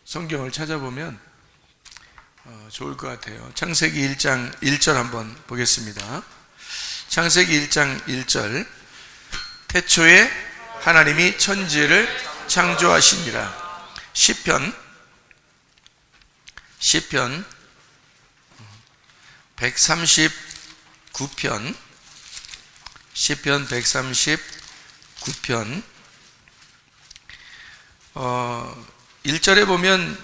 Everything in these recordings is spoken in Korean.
성경을 찾아보면 좋을 것 같아요. 창세기 1장 1절 한번 보겠습니다. 창세기 1장 1절. 태초에 하나님이 천지를 창조하시니라. 시편 139편 시편 139편 1절에 보면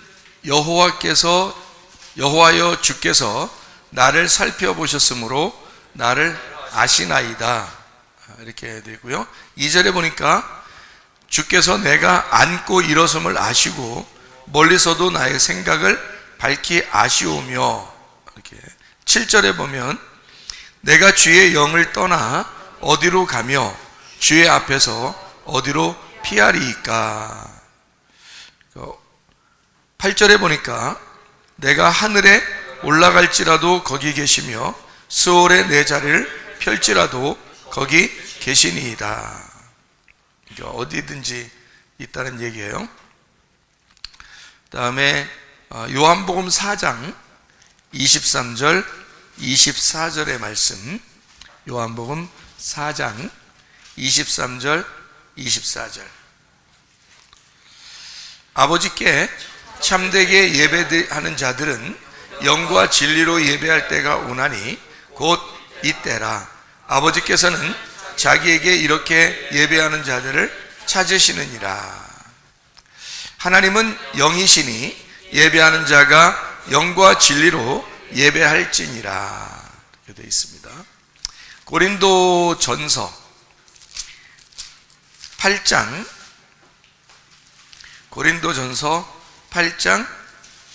여호와여 주께서 나를 살펴보셨으므로 나를 아시나이다 이렇게 되고요. 2절에 보니까 주께서 내가 앉고 일어섬을 아시고 멀리서도 나의 생각을 밝히 아시오며 이렇게. 7절에 보면 내가 주의 영을 떠나 어디로 가며 주의 앞에서 어디로 피하리이까. 8절에 보니까 내가 하늘에 올라갈지라도 거기 계시며 스올에 내 자리를 펼지라도 거기 계시니이다. 어디든지 있다는 얘기예요. 그 다음에 요한복음 4장 23절 24절의 말씀. 요한복음 4장 23절 24절. 아버지께 참되게 예배하는 자들은 영과 진리로 예배할 때가 오나니 곧 이때라. 아버지께서는 자기에게 이렇게 예배하는 자들을 찾으시느니라. 하나님은 영이시니 예배하는 자가 영과 진리로 예배할지니라. 이렇게 되어 있습니다. 고린도전서 8장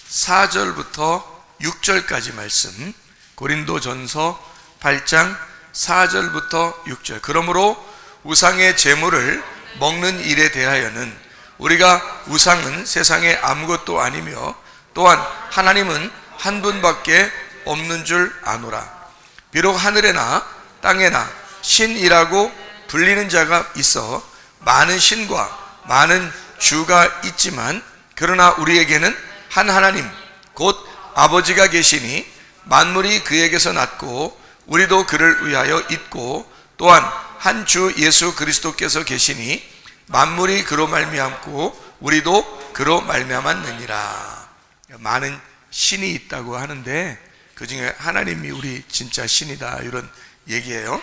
4절부터 6절까지 말씀. 고린도전서 8장 4절부터 6절. 그러므로 우상의 제물을 먹는 일에 대하여는 우리가 우상은 세상에 아무것도 아니며 또한 하나님은 한 분밖에 없는 줄 아노라. 비록 하늘에나 땅에나 신이라고 불리는 자가 있어 많은 신과 많은 주가 있지만 그러나 우리에게는 한 하나님 곧 아버지가 계시니 만물이 그에게서 났고 우리도 그를 위하여 있고 또한 한 주 예수 그리스도께서 계시니 만물이 그로 말미암고 우리도 그로 말미암았느니라. 많은 신이 있다고 하는데 그 중에 하나님이 우리 진짜 신이다 이런 얘기예요.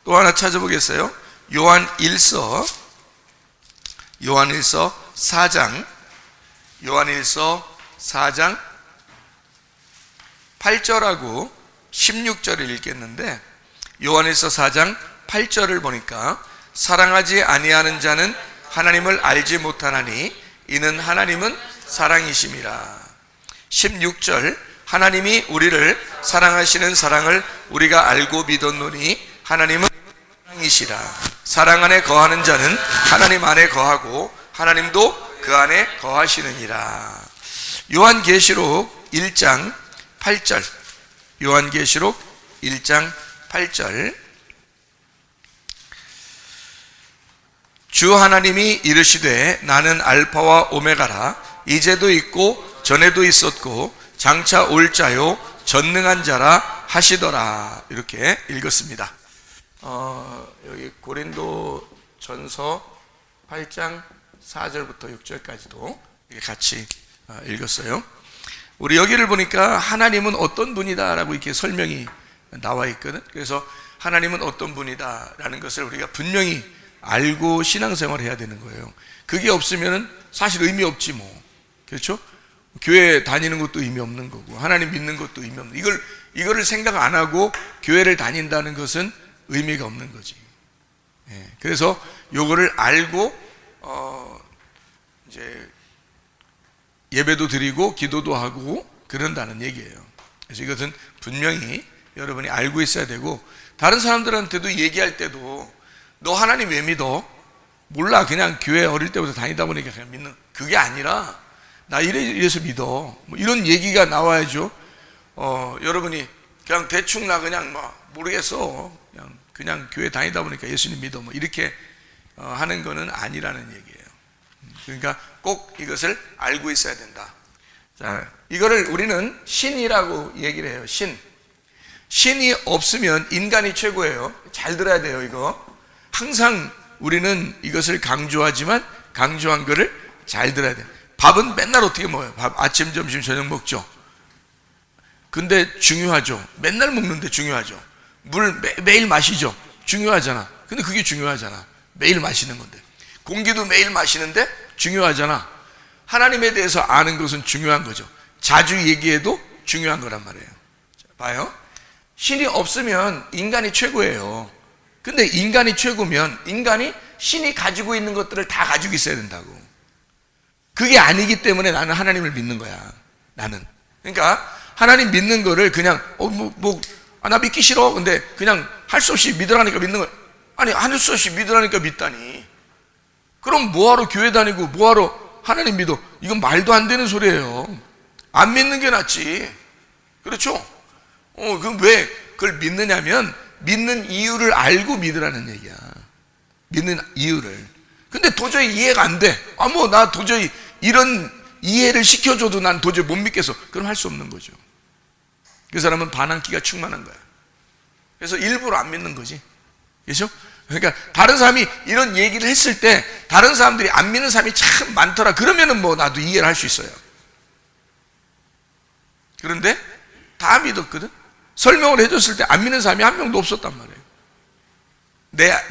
또 하나 찾아보겠어요. 요한일서 4장 8절하고 16절을 읽겠는데 요한일서 4장 8절을 보니까 사랑하지 아니하는 자는 하나님을 알지 못하나니 이는 하나님은 사랑이심이라. 16절 하나님이 우리를 사랑하시는 사랑을 우리가 알고 믿었노니 하나님은 사랑이시라. 사랑 안에 거하는 자는 하나님 안에 거하고 하나님도 그 안에 거하시느니라. 요한계시록 1장 8절. 요한계시록 1장 8절. 주 하나님이 이르시되 나는 알파와 오메가라. 이제도 있고 전에도 있었고 장차 올 자요 전능한 자라 하시더라. 이렇게 읽었습니다. 여기 고린도전서 8장 4절부터 6절까지도 같이 읽었어요. 우리 여기를 보니까 하나님은 어떤 분이다라고 이렇게 설명이 나와 있거든. 그래서 하나님은 어떤 분이다라는 것을 우리가 분명히 알고 신앙생활을 해야 되는 거예요. 그게 없으면 사실 의미 없지 뭐. 그렇죠? 교회 다니는 것도 의미 없는 거고 하나님 믿는 것도 의미 없는. 이거를 생각 안 하고 교회를 다닌다는 것은 의미가 없는 거지. 그래서 요거를 알고 이제 예배도 드리고 기도도 하고 그런다는 얘기예요. 그래서 이것은 분명히 여러분이 알고 있어야 되고 다른 사람들한테도 얘기할 때도 너 하나님 왜 믿어? 몰라. 그냥 교회 어릴 때부터 다니다 보니까 그냥 믿는. 그게 아니라 나 이래서 믿어. 뭐 이런 얘기가 나와야죠. 여러분이 그냥 대충 나 그냥 모르겠어. 그냥 교회 다니다 보니까 예수님 믿어. 뭐 이렇게 하는 거는 아니라는 얘기예요. 그러니까 꼭 이것을 알고 있어야 된다. 자, 이거를 우리는 신이라고 얘기를 해요. 신이 없으면 인간이 최고예요. 잘 들어야 돼요. 이거 항상 우리는 이것을 강조하지만 강조한 거를 잘 들어야 돼요. 밥은 맨날 어떻게 먹어요? 밥 아침, 점심, 저녁 먹죠. 근데 중요하죠. 맨날 먹는데 중요하죠. 물 매일 마시죠. 중요하잖아. 근데 그게 중요하잖아. 매일 마시는 건데. 공기도 매일 마시는데 중요하잖아. 하나님에 대해서 아는 것은 중요한 거죠. 자주 얘기해도 중요한 거란 말이에요. 자, 봐요. 신이 없으면 인간이 최고예요. 근데 인간이 최고면 인간이 신이 가지고 있는 것들을 다 가지고 있어야 된다고. 그게 아니기 때문에 나는 하나님을 믿는 거야. 나는. 그러니까 하나님 믿는 거를 그냥 나 믿기 싫어. 근데 그냥 할 수 없이 믿으라니까 믿는 거. 아니, 할 수 없이 믿으라니까 믿다니. 그럼 뭐하러 교회 다니고 뭐하러 하나님 믿어? 이건 말도 안 되는 소리예요. 안 믿는 게 낫지. 그렇죠? 그럼 왜 그걸 믿느냐면 믿는 이유를 알고 믿으라는 얘기야. 믿는 이유를. 근데 도저히 이해가 안 돼. 나 도저히 이런 이해를 시켜줘도 난 도저히 못 믿겠어. 그럼 할 수 없는 거죠. 그 사람은 반항기가 충만한 거야. 그래서 일부러 안 믿는 거지. 그렇죠? 그러니까 다른 사람이 이런 얘기를 했을 때 다른 사람들이 안 믿는 사람이 참 많더라. 그러면은 나도 이해를 할 수 있어요. 그런데 다 믿었거든. 설명을 해줬을 때 안 믿는 사람이 한 명도 없었단 말이에요.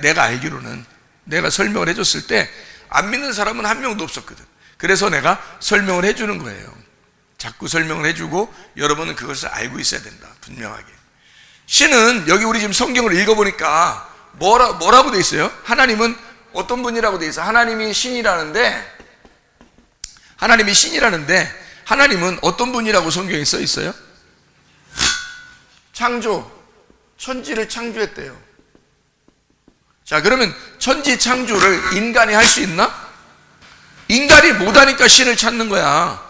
내가 알기로는 내가 설명을 해줬을 때 안 믿는 사람은 한 명도 없었거든. 그래서 내가 설명을 해주는 거예요. 자꾸 설명을 해주고 여러분은 그것을 알고 있어야 된다. 분명하게. 신은 여기 우리 지금 성경을 읽어보니까 뭐라고 돼 있어요? 하나님은 어떤 분이라고 돼 있어요? 하나님이 신이라는데 하나님은 어떤 분이라고 성경에 써 있어요? 천지를 창조했대요. 자, 그러면 천지 창조를 인간이 할 수 있나? 인간이 못하니까 신을 찾는 거야.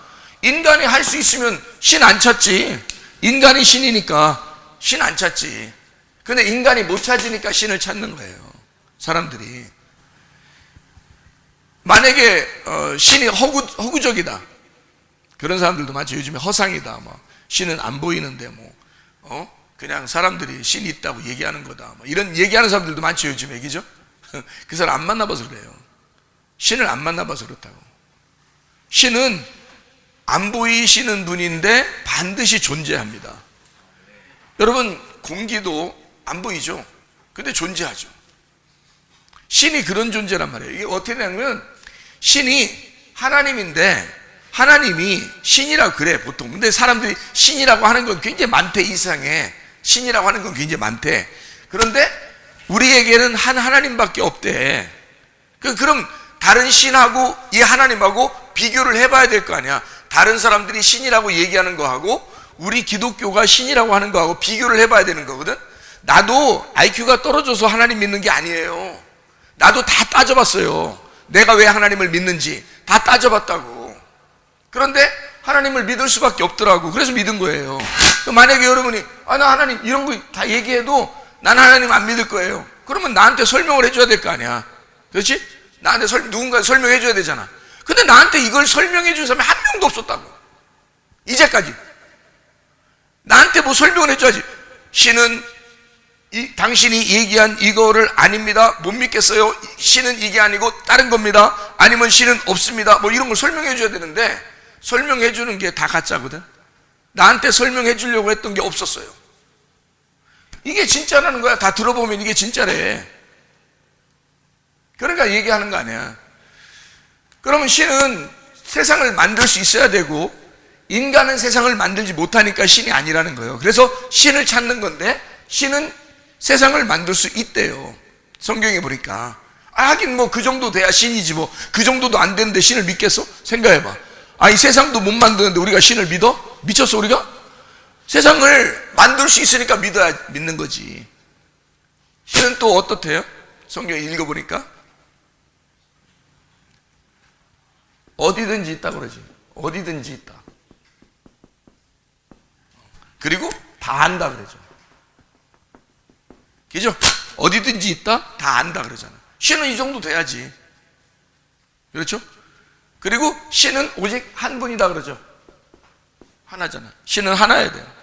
인간이 할 수 있으면 신 안 찾지. 인간이 신이니까 신 안 찾지. 근데 인간이 못 찾으니까 신을 찾는 거예요. 사람들이. 만약에 신이 허구적이다. 그런 사람들도 많죠. 요즘에 허상이다. 신은 안 보이는데 그냥 사람들이 신이 있다고 얘기하는 거다. 이런 얘기하는 사람들도 많죠. 요즘에. 그죠? 그 사람 안 만나봐서 그래요. 신을 안 만나봐서 그렇다고. 신은 안 보이시는 분인데 반드시 존재합니다. 여러분, 공기도 안 보이죠? 근데 존재하죠. 신이 그런 존재란 말이에요. 이게 어떻게 되냐면 신이 하나님인데 하나님이 신이라고 그래 보통. 근데 사람들이 신이라고 하는 건 굉장히 많대. 이 세상에 신이라고 하는 건 굉장히 많대. 그런데 우리에게는 한 하나님밖에 없대. 그럼 다른 신하고 이 하나님하고 비교를 해봐야 될 거 아니야. 다른 사람들이 신이라고 얘기하는 거하고 우리 기독교가 신이라고 하는 거하고 비교를 해봐야 되는 거거든. 나도 IQ가 떨어져서 하나님 믿는 게 아니에요. 나도 다 따져봤어요. 내가 왜 하나님을 믿는지 다 따져봤다고. 그런데 하나님을 믿을 수밖에 없더라고. 그래서 믿은 거예요. 만약에 여러분이 나 하나님 이런 거 다 얘기해도 난 하나님 안 믿을 거예요. 그러면 나한테 설명을 해줘야 될 거 아니야. 그렇지? 나한테 누군가 설명해 줘야 되잖아. 근데 나한테 이걸 설명해 준 사람이 한 명도 없었다고. 이제까지. 나한테 뭐 설명을 해줘야지. 신은 당신이 얘기한 이거를 아닙니다. 못 믿겠어요. 신은 이게 아니고 다른 겁니다. 아니면 신은 없습니다. 이런 걸 설명해 줘야 되는데 설명해 주는 게 다 가짜거든. 나한테 설명해 주려고 했던 게 없었어요. 이게 진짜라는 거야. 다 들어보면 이게 진짜래. 그러니까 얘기하는 거 아니야. 그러면 신은 세상을 만들 수 있어야 되고 인간은 세상을 만들지 못하니까 신이 아니라는 거예요. 그래서 신을 찾는 건데 신은 세상을 만들 수 있대요. 성경에 보니까. 하긴 그 정도 돼야 신이지 그 정도도 안 되는데 신을 믿겠어? 생각해봐. 이 세상도 못 만드는데 우리가 신을 믿어? 미쳤어 우리가? 세상을 만들 수 있으니까 믿는 거지. 신은 또 어떻대요? 성경에 읽어보니까 어디든지 있다 그러지. 어디든지 있다. 그리고 다 안다 그러죠. 그죠? 어디든지 있다? 다 안다 그러잖아. 신은 이 정도 돼야지. 그렇죠? 그리고 신은 오직 한 분이다 그러죠. 하나잖아. 신은 하나여야 돼요.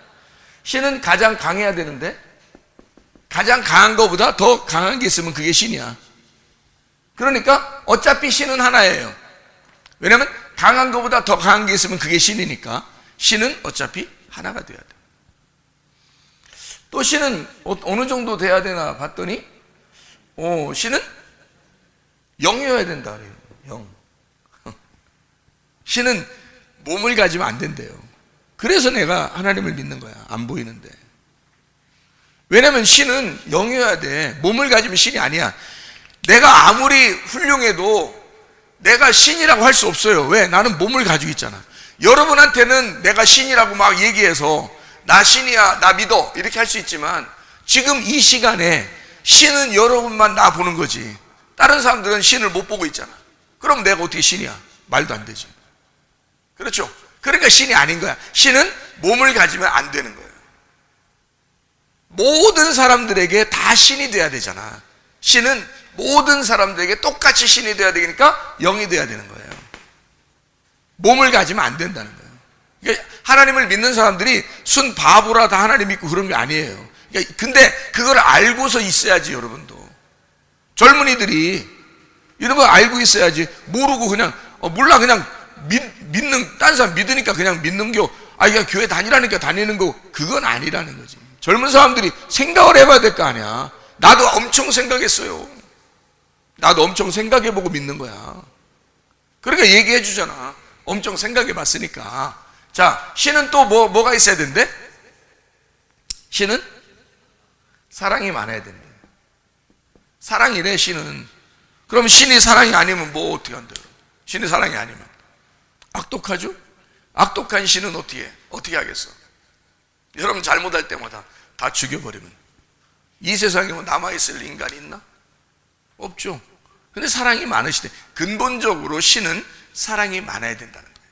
신은 가장 강해야 되는데 가장 강한 것보다 더 강한 게 있으면 그게 신이야. 그러니까 어차피 신은 하나예요. 왜냐하면 강한 것보다 더 강한 게 있으면 그게 신이니까 신은 어차피 하나가 돼야 돼. 또 신은 어느 정도 돼야 되나 봤더니 신은 영이어야 된다 그래요. 영. 신은 몸을 가지면 안 된대요. 그래서 내가 하나님을 믿는 거야. 안 보이는데. 왜냐면 신은 영이어야 돼. 몸을 가지면 신이 아니야. 내가 아무리 훌륭해도 내가 신이라고 할 수 없어요. 왜? 나는 몸을 가지고 있잖아. 여러분한테는 내가 신이라고 막 얘기해서 나 신이야, 나 믿어 이렇게 할 수 있지만 지금 이 시간에 신은 여러분만 나 보는 거지. 다른 사람들은 신을 못 보고 있잖아. 그럼 내가 어떻게 신이야? 말도 안 되지. 그렇죠? 그러니까 신이 아닌 거야. 신은 몸을 가지면 안 되는 거예요. 모든 사람들에게 다 신이 돼야 되잖아. 신은 모든 사람들에게 똑같이 신이 돼야 되니까 영이 돼야 되는 거예요. 몸을 가지면 안 된다는 거예요. 그러니까 하나님을 믿는 사람들이 순 바보라 다 하나님 믿고 그런 게 아니에요. 그러니까 근데 그걸 알고서 있어야지. 여러분도 젊은이들이 이런 거 알고 있어야지. 모르고 그냥 몰라 그냥 믿는, 딴 사람 믿으니까 그냥 믿는 거, 그냥 교회 다니라니까 다니는 거, 그건 아니라는 거지. 젊은 사람들이 생각을 해봐야 될 거 아니야. 나도 엄청 생각했어요. 나도 엄청 생각해보고 믿는 거야. 그러니까 얘기해 주잖아. 엄청 생각해 봤으니까. 자, 신은 또 뭐가 있어야 된대? 신은 사랑이 많아야 된대. 사랑이래, 신은. 그럼 신이 사랑이 아니면 뭐 어떻게 한대요? 신이 사랑이 아니면 악독하죠? 악독한 신은 어떻게 하겠어? 여러분 잘못할 때마다 다 죽여버리면 이 세상에 뭐 남아있을 인간이 있나? 없죠. 근데 사랑이 많으시대. 근본적으로 신은 사랑이 많아야 된다는 거예요.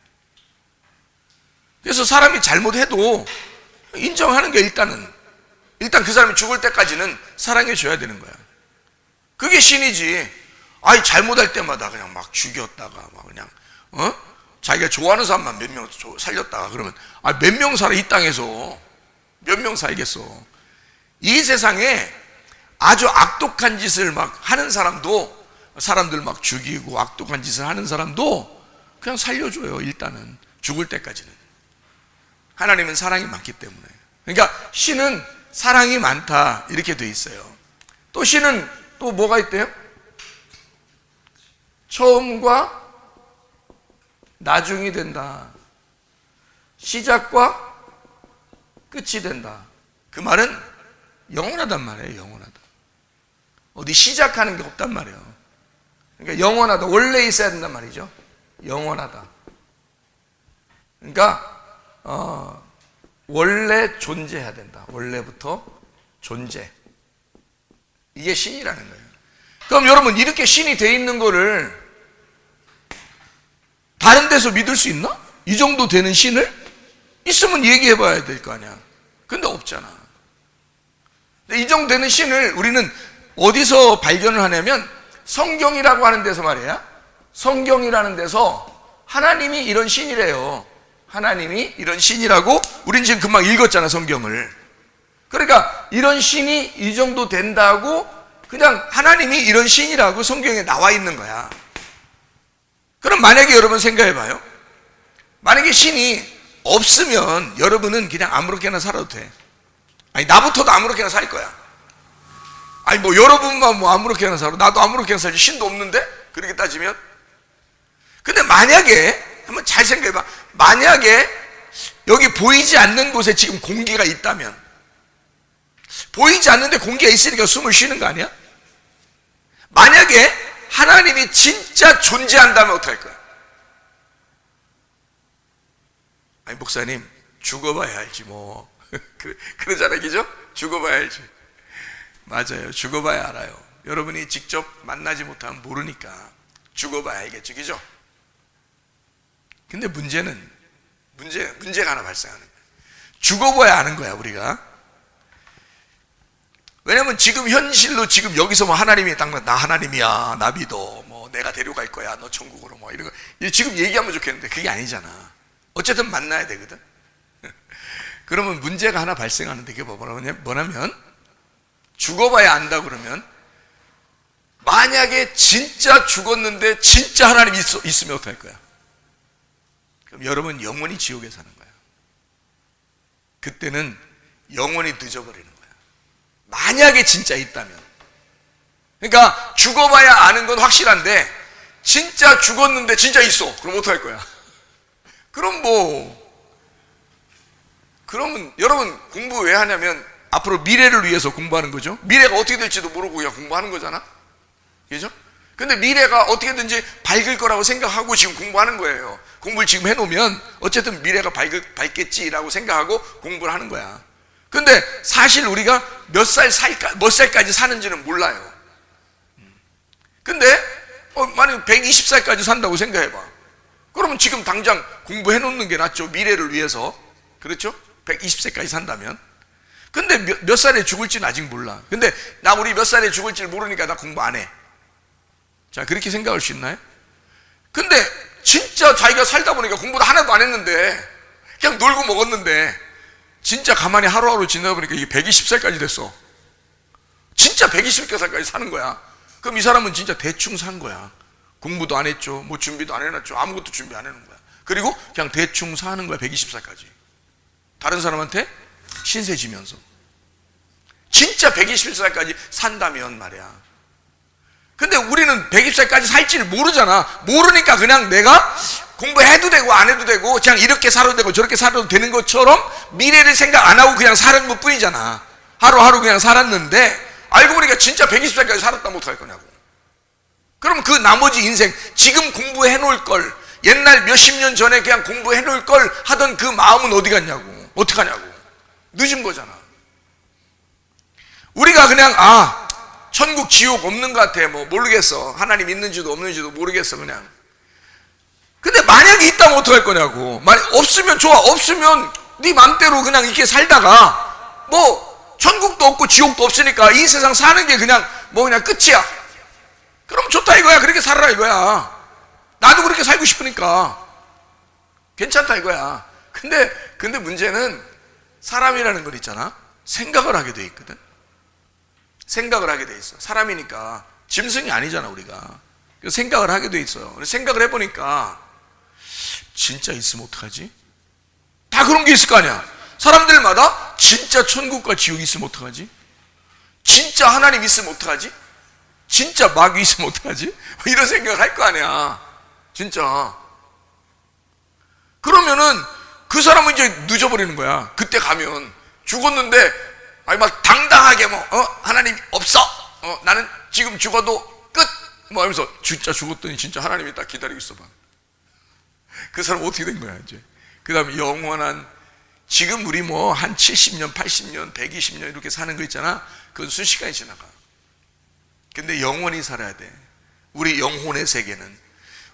그래서 사람이 잘못해도 인정하는 게 일단 그 사람이 죽을 때까지는 사랑해 줘야 되는 거야. 그게 신이지. 잘못할 때마다 그냥 막 죽였다가 막 그냥 자기가 좋아하는 사람만 몇 명 살렸다가 그러면 몇 명 살아. 이 땅에서 몇 명 살겠어. 이 세상에 아주 악독한 짓을 막 하는 사람들 막 죽이고 악독한 짓을 하는 사람도 그냥 살려줘요. 일단은 죽을 때까지는. 하나님은 사랑이 많기 때문에. 그러니까 신은 사랑이 많다 이렇게 돼 있어요. 또 신은 또 뭐가 있대요? 처음과 나중이 된다. 시작과 끝이 된다. 그 말은 영원하단 말이에요. 영원하다. 어디 시작하는 게 없단 말이에요. 그러니까 영원하다. 원래 있어야 된단 말이죠. 영원하다. 그러니까 원래 존재해야 된다. 원래부터 존재. 이게 신이라는 거예요. 그럼 여러분 이렇게 신이 돼 있는 거를 다른 데서 믿을 수 있나? 이 정도 되는 신을? 있으면 얘기해 봐야 될 거 아니야. 근데 없잖아. 근데 이 정도 되는 신을 우리는 어디서 발견을 하냐면 성경이라고 하는 데서 말이야. 성경이라는 데서 하나님이 이런 신이래요. 하나님이 이런 신이라고 우린 지금 금방 읽었잖아 성경을. 그러니까 이런 신이 이 정도 된다고 그냥 하나님이 이런 신이라고 성경에 나와 있는 거야. 그럼 만약에 여러분 생각해 봐요. 만약에 신이 없으면 여러분은 그냥 아무렇게나 살아도 돼. 나부터도 아무렇게나 살 거야. 뭐 여러분만 뭐 아무렇게나 살아. 나도 아무렇게나 살지. 신도 없는데? 그렇게 따지면. 근데 만약에 한번 잘 생각해 봐. 만약에 여기 보이지 않는 곳에 지금 공기가 있다면, 보이지 않는데 공기가 있으니까 숨을 쉬는 거 아니야? 만약에 하나님이 진짜 존재한다면 어떡할 거야? 목사님 죽어봐야 알지 뭐. 그러잖아요. 그죠? 죽어봐야 알지. 맞아요. 죽어봐야 알아요. 여러분이 직접 만나지 못하면 모르니까 죽어봐야 알겠죠. 그죠? 근데 문제가 하나 발생하는 거예요. 죽어봐야 아는 거야 우리가. 왜냐면 지금 현실로 지금 여기서 뭐 하나님이 나 하나님이야, 나 믿어, 뭐 내가 데려갈 거야, 너 천국으로 뭐 이런 거 지금 얘기하면 좋겠는데 그게 아니잖아. 어쨌든 만나야 되거든. 그러면 문제가 하나 발생하는데 그게 뭐냐면 죽어봐야 안다 그러면 만약에 진짜 죽었는데 진짜 하나님 있으면 어떡할 거야? 그럼 여러분 영원히 지옥에 사는 거야. 그때는 영원히 늦어버리는 거야. 만약에 진짜 있다면. 그러니까 죽어봐야 아는 건 확실한데 진짜 죽었는데 진짜 있어. 그럼 어떡할 거야? 그러면 여러분 공부 왜 하냐면 앞으로 미래를 위해서 공부하는 거죠. 미래가 어떻게 될지도 모르고 그냥 공부하는 거잖아. 그죠? 근데 미래가 어떻게든지 밝을 거라고 생각하고 지금 공부하는 거예요. 공부를 지금 해놓으면 어쨌든 미래가 밝겠지라고 생각하고 공부를 하는 거야. 근데 사실 우리가 몇 살까지 사는지는 몰라요. 근데 만약 120살까지 산다고 생각해봐. 그러면 지금 당장 공부해 놓는 게 낫죠. 미래를 위해서. 그렇죠? 120세까지 산다면. 근데 몇 살에 죽을지는 아직 몰라. 근데 나 우리 몇 살에 죽을지 모르니까 나 공부 안 해. 자, 그렇게 생각할 수 있나요? 근데 진짜 자기가 살다 보니까 공부도 하나도 안 했는데 그냥 놀고 먹었는데 진짜 가만히 하루하루 지내다 보니까 이게 120살까지 됐어. 진짜 120살까지 사는 거야. 그럼 이 사람은 진짜 대충 산 거야. 공부도 안 했죠. 뭐 준비도 안 해놨죠. 아무것도 준비 안 해놓은 거야. 그리고 그냥 대충 사는 거야. 120살까지. 다른 사람한테 신세 지면서. 진짜 120살까지 산다면 말이야. 근데 우리는 120살까지 살지를 모르잖아. 모르니까 그냥 내가 공부해도 되고 안 해도 되고 그냥 이렇게 살아도 되고 저렇게 살아도 되는 것처럼 미래를 생각 안 하고 그냥 사는 것 뿐이잖아. 하루하루 그냥 살았는데 알고 보니까 진짜 120살까지 살았다면 어떡할 거냐고. 그럼 그 나머지 인생 지금 공부해 놓을 걸, 옛날 몇십 년 전에 그냥 공부해 놓을 걸 하던 그 마음은 어디 갔냐고. 어떡하냐고. 늦은 거잖아. 우리가 그냥 천국 지옥 없는 것 같아. 뭐 모르겠어. 하나님 있는지도 없는지도 모르겠어 그냥. 근데 만약에 있다면 어떡할 거냐고. 만약 없으면 좋아. 없으면 네 맘대로 그냥 이렇게 살다가 뭐 천국도 없고 지옥도 없으니까 이 세상 사는 게 그냥 그냥 끝이야. 그럼 좋다 이거야. 그렇게 살아라 이거야. 나도 그렇게 살고 싶으니까 괜찮다 이거야. 근데 문제는 사람이라는 건 있잖아. 생각을 하게 돼 있거든. 생각을 하게 돼 있어. 사람이니까 짐승이 아니잖아 우리가. 그래서 생각을 하게 돼 있어요. 생각을 해보니까 진짜 있으면 어떡하지? 다 그런 게 있을 거 아니야. 사람들마다 진짜 천국과 지옥이 있으면 어떡하지? 진짜 하나님 있으면 어떡하지? 진짜 마귀 있으면 어떡하지? 이런 생각을 할 거 아니야. 진짜. 그러면은 그 사람은 이제 늦어버리는 거야. 그때 가면 죽었는데 막 당당하게 하나님 없어. 나는 지금 죽어도 끝. 하면서 진짜 죽었더니 진짜 하나님이 딱 기다리고 있어 봐. 그 사람 어떻게 된 거야 이제. 그 다음에 영원한 지금 우리 한 70년, 80년, 120년 이렇게 사는 거 있잖아. 그건 순식간에 지나가. 근데 영원히 살아야 돼. 우리 영혼의 세계는.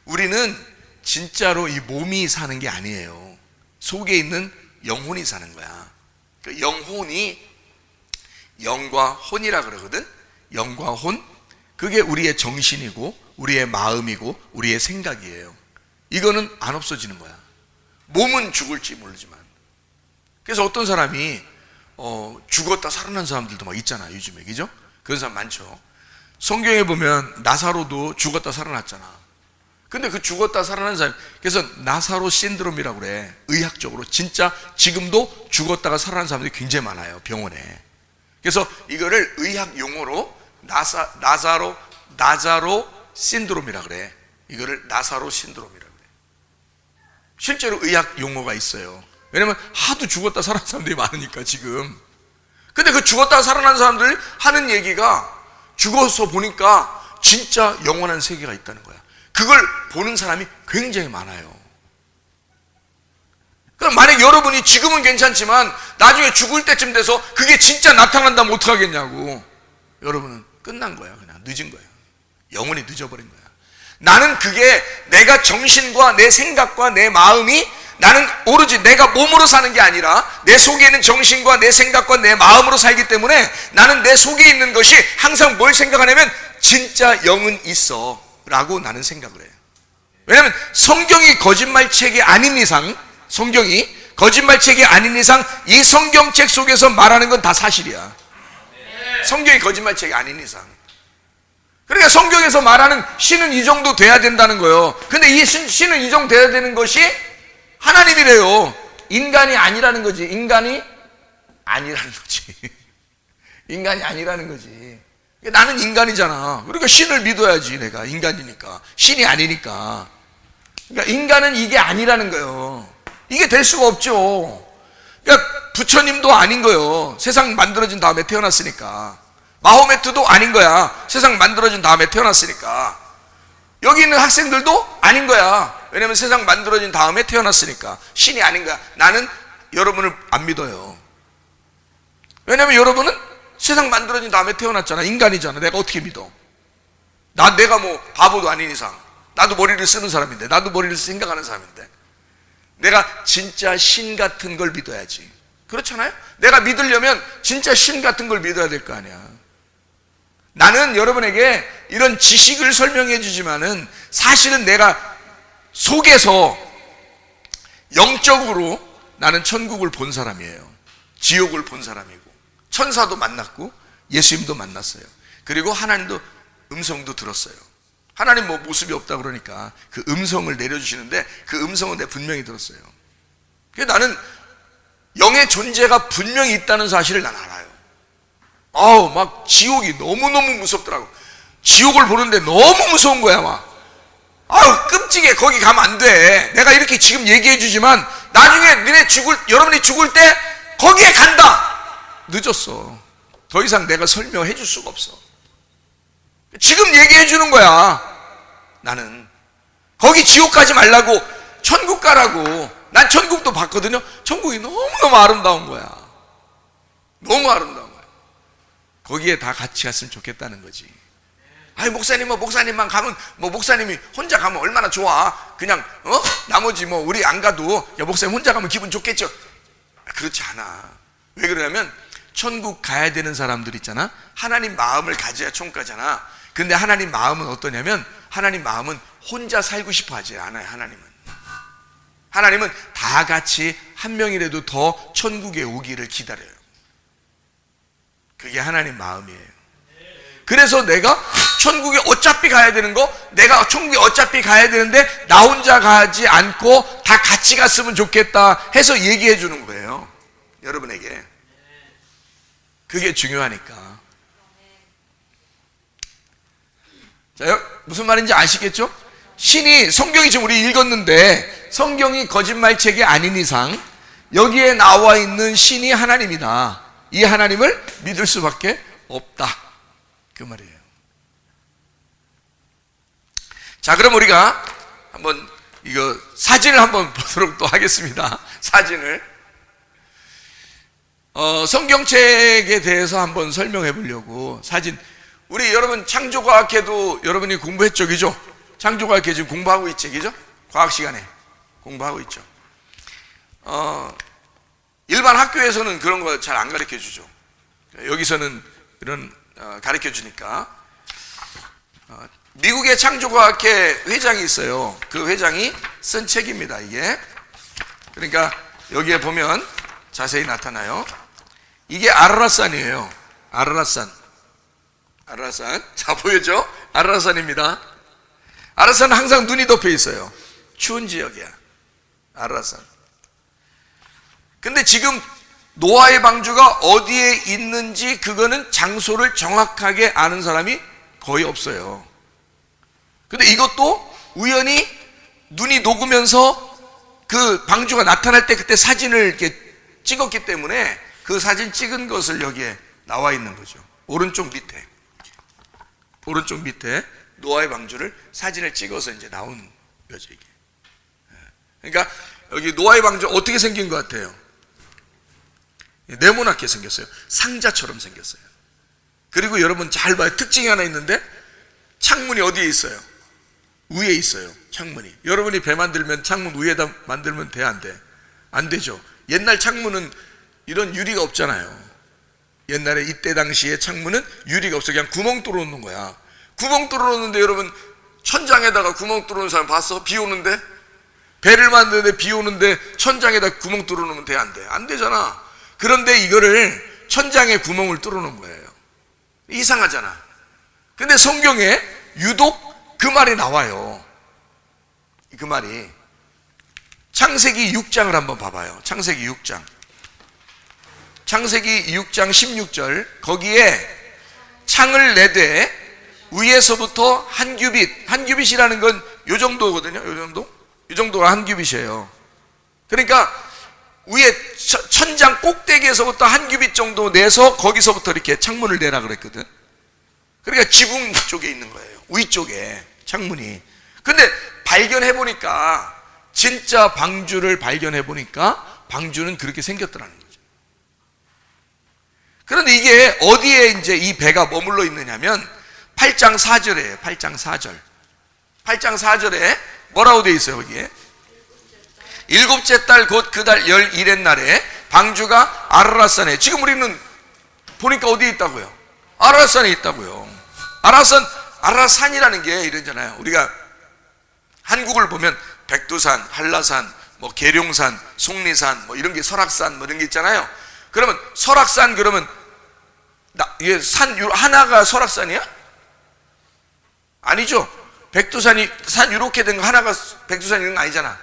우리는 진짜로 이 몸이 사는 게 아니에요. 속에 있는 영혼이 사는 거야. 그 영혼이 영과 혼이라 그러거든. 영과 혼. 그게 우리의 정신이고 우리의 마음이고 우리의 생각이에요. 이거는 안 없어지는 거야. 몸은 죽을지 모르지만. 그래서 어떤 사람이 죽었다 살아난 사람들도 막 있잖아 요즘에. 그죠? 그런 사람 많죠. 성경에 보면 나사로도 죽었다 살아났잖아. 근데 그 죽었다 살아난 사람, 그래서 나사로 신드롬이라고 그래. 의학적으로 진짜 지금도 죽었다가 살아난 사람들이 굉장히 많아요 병원에. 그래서 이거를 의학 용어로 나사로 신드롬이라 그래. 이거를 나사로 신드롬이라 그래. 실제로 의학 용어가 있어요. 왜냐면 하도 죽었다 살아난 사람들이 많으니까 지금. 근데 그 죽었다 살아난 사람들이 하는 얘기가 죽어서 보니까 진짜 영원한 세계가 있다는 거야. 그걸 보는 사람이 굉장히 많아요. 그럼 만약 여러분이 지금은 괜찮지만 나중에 죽을 때쯤 돼서 그게 진짜 나타난다면 어떡하겠냐고. 여러분은 끝난 거야. 그냥 늦은 거야. 영원히 늦어버린 거야. 나는 그게 내가 정신과 내 생각과 내 마음이 나는 오로지 내가 몸으로 사는 게 아니라 내 속에 있는 정신과 내 생각과 내 마음으로 살기 때문에 나는 내 속에 있는 것이 항상 뭘 생각하냐면 진짜 영은 있어 라고 나는 생각을 해요. 왜냐하면 성경이 거짓말책이 아닌 이상, 성경이 거짓말책이 아닌 이상 이 성경책 속에서 말하는 건 다 사실이야. 성경이 거짓말책이 아닌 이상. 그러니까 성경에서 말하는 신은 이 정도 돼야 된다는 거예요. 근데 이 신은 이 정도 돼야 되는 것이 하나님이래요. 인간이 아니라는 거지. 인간이 아니라는 거지. 인간이 아니라는 거지. 나는 인간이잖아. 그러니까 신을 믿어야지. 내가 인간이니까. 신이 아니니까. 그러니까 인간은 이게 아니라는 거예요. 이게 될 수가 없죠. 그러니까 부처님도 아닌 거예요. 세상 만들어진 다음에 태어났으니까. 마호메트도 아닌 거야. 세상 만들어진 다음에 태어났으니까. 여기 있는 학생들도 아닌 거야. 왜냐면 세상 만들어진 다음에 태어났으니까. 신이 아닌 거야. 나는 여러분을 안 믿어요. 왜냐면 여러분은 세상 만들어진 다음에 태어났잖아. 인간이잖아. 내가 어떻게 믿어? 내가 뭐 바보도 아닌 이상. 나도 머리를 쓰는 사람인데, 나도 머리를 생각하는 사람인데, 내가 진짜 신 같은 걸 믿어야지. 그렇잖아요? 내가 믿으려면 진짜 신 같은 걸 믿어야 될 거 아니야. 나는 여러분에게 이런 지식을 설명해 주지만은 사실은 내가 속에서 영적으로 나는 천국을 본 사람이에요. 지옥을 본 사람이고, 천사도 만났고 예수님도 만났어요. 그리고 하나님도 음성도 들었어요. 하나님 뭐 모습이 없다 그러니까 그 음성을 내려주시는데 그 음성은 내가 분명히 들었어요. 그래서 나는 영의 존재가 분명히 있다는 사실을 난 알아요. 막 지옥이 너무너무 무섭더라고. 지옥을 보는데 너무 무서운 거야. 막 끔찍해. 거기 가면 안 돼. 내가 이렇게 지금 얘기해 주지만 나중에 여러분이 죽을 때 거기에 간다. 늦었어. 더 이상 내가 설명해 줄 수가 없어. 지금 얘기해 주는 거야. 나는 거기 지옥 가지 말라고, 천국 가라고. 난 천국도 봤거든요. 천국이 너무너무 아름다운 거야. 너무 아름다운 거야. 거기에 다 같이 갔으면 좋겠다는 거지. 목사님만 가면, 목사님이 혼자 가면 얼마나 좋아. 그냥 나머지 우리 안 가도 목사님 혼자 가면 기분 좋겠죠. 그렇지 않아. 왜 그러냐면 천국 가야 되는 사람들 있잖아. 하나님 마음을 가져야 천국 가잖아. 근데 하나님 마음은 어떠냐면, 하나님 마음은 혼자 살고 싶어 하지 않아요. 하나님은 다 같이 한 명이라도 더 천국에 오기를 기다려요. 그게 하나님 마음이에요. 그래서 내가 천국에 어차피 가야 되는 거, 내가 천국에 어차피 가야 되는데 나 혼자 가지 않고 다 같이 갔으면 좋겠다 해서 얘기해 주는 거예요. 여러분에게. 그게 중요하니까. 자, 무슨 말인지 아시겠죠? 신이, 성경이 지금 우리 읽었는데 성경이 거짓말책이 아닌 이상 여기에 나와 있는 신이 하나님이다. 이 하나님을 믿을 수밖에 없다. 그 말이에요. 자, 그럼 우리가 한번 이거 사진을 한번 보도록 또 하겠습니다. 사진을. 성경책에 대해서 한번 설명해 보려고 사진. 우리 여러분 창조과학회도 여러분이 공부했죠, 그죠? 창조과학회 지금 공부하고 있지, 그죠? 과학 시간에 공부하고 있죠. 일반 학교에서는 그런 거 잘 안 가르쳐 주죠. 여기서는 이런 가르쳐 주니까. 미국의 창조과학회 회장이 있어요. 그 회장이 쓴 책입니다, 이게. 그러니까 여기에 보면 자세히 나타나요. 이게 아라라산이에요. 아라라산. 자, 보여죠? 아라라산입니다. 아라라산은 항상 눈이 덮여 있어요. 추운 지역이야. 아라라산. 근데 지금 노아의 방주가 어디에 있는지 그거는 장소를 정확하게 아는 사람이 거의 없어요. 근데 이것도 우연히 눈이 녹으면서 그 방주가 나타날 때 그때 사진을 이렇게 찍었기 때문에 그 사진 찍은 것을 여기에 나와 있는 거죠. 오른쪽 밑에 노아의 방주를 사진을 찍어서 이제 나온 거죠, 이게. 그러니까 여기 노아의 방주 어떻게 생긴 것 같아요? 네모나게 생겼어요. 상자처럼 생겼어요. 그리고 여러분 잘 봐요. 특징이 하나 있는데 창문이 어디에 있어요? 위에 있어요. 창문이. 여러분이 배 만들면 창문 위에다 만들면 돼, 안 돼? 안 되죠. 옛날 창문은 이런 유리가 없잖아요. 옛날에 이때 당시에 창문은 유리가 없어. 그냥 구멍 뚫어 놓는 거야. 구멍 뚫어 놓는데 여러분 천장에다가 구멍 뚫어 놓는 사람 봤어? 비 오는데? 배를 만드는데 비 오는데 천장에다 구멍 뚫어놓으면 돼, 안 돼? 안 되잖아. 그런데 이거를 천장에 구멍을 뚫어놓은 거예요. 이상하잖아. 근데 성경에 유독 그 말이 나와요. 그 말이 창세기 6장을 한번 봐봐요. 창세기 6장. 창세기 6장 16절. 거기에 창을 내되 위에서부터 한 규빗, 한 규빗이라는 건 요 정도거든요. 요 정도? 이 정도가 한 규빗이에요. 그러니까 위에 천장 꼭대기에서부터 한 규빗 정도 내서 거기서부터 이렇게 창문을 내라 그랬거든. 그러니까 지붕 쪽에 있는 거예요. 위쪽에 창문이. 근데 발견해 보니까, 진짜 방주를 발견해 보니까 방주는 그렇게 생겼더라는 거죠. 그런데 이게 어디에 이제 이 배가 머물러 있느냐면 8장 4절이에요. 8장 4절. 8장 4절에 뭐라고 되어 있어요? 거기에 일곱째 달 곧 그 달 11의 날에 방주가 아라랏산에, 지금 우리는 보니까 어디에 있다고요? 아라랏산에 있다고요. 아라랏산이라는 게 이러잖아요. 우리가 한국을 보면 백두산, 한라산, 뭐 계룡산, 속리산, 뭐 이런 게, 설악산 뭐 이런 게 있잖아요. 그러면 설악산, 그러면 이게 산 하나가 설악산이야? 아니죠. 백두산이 산 이렇게 된 거 하나가 백두산 이런 거 아니잖아.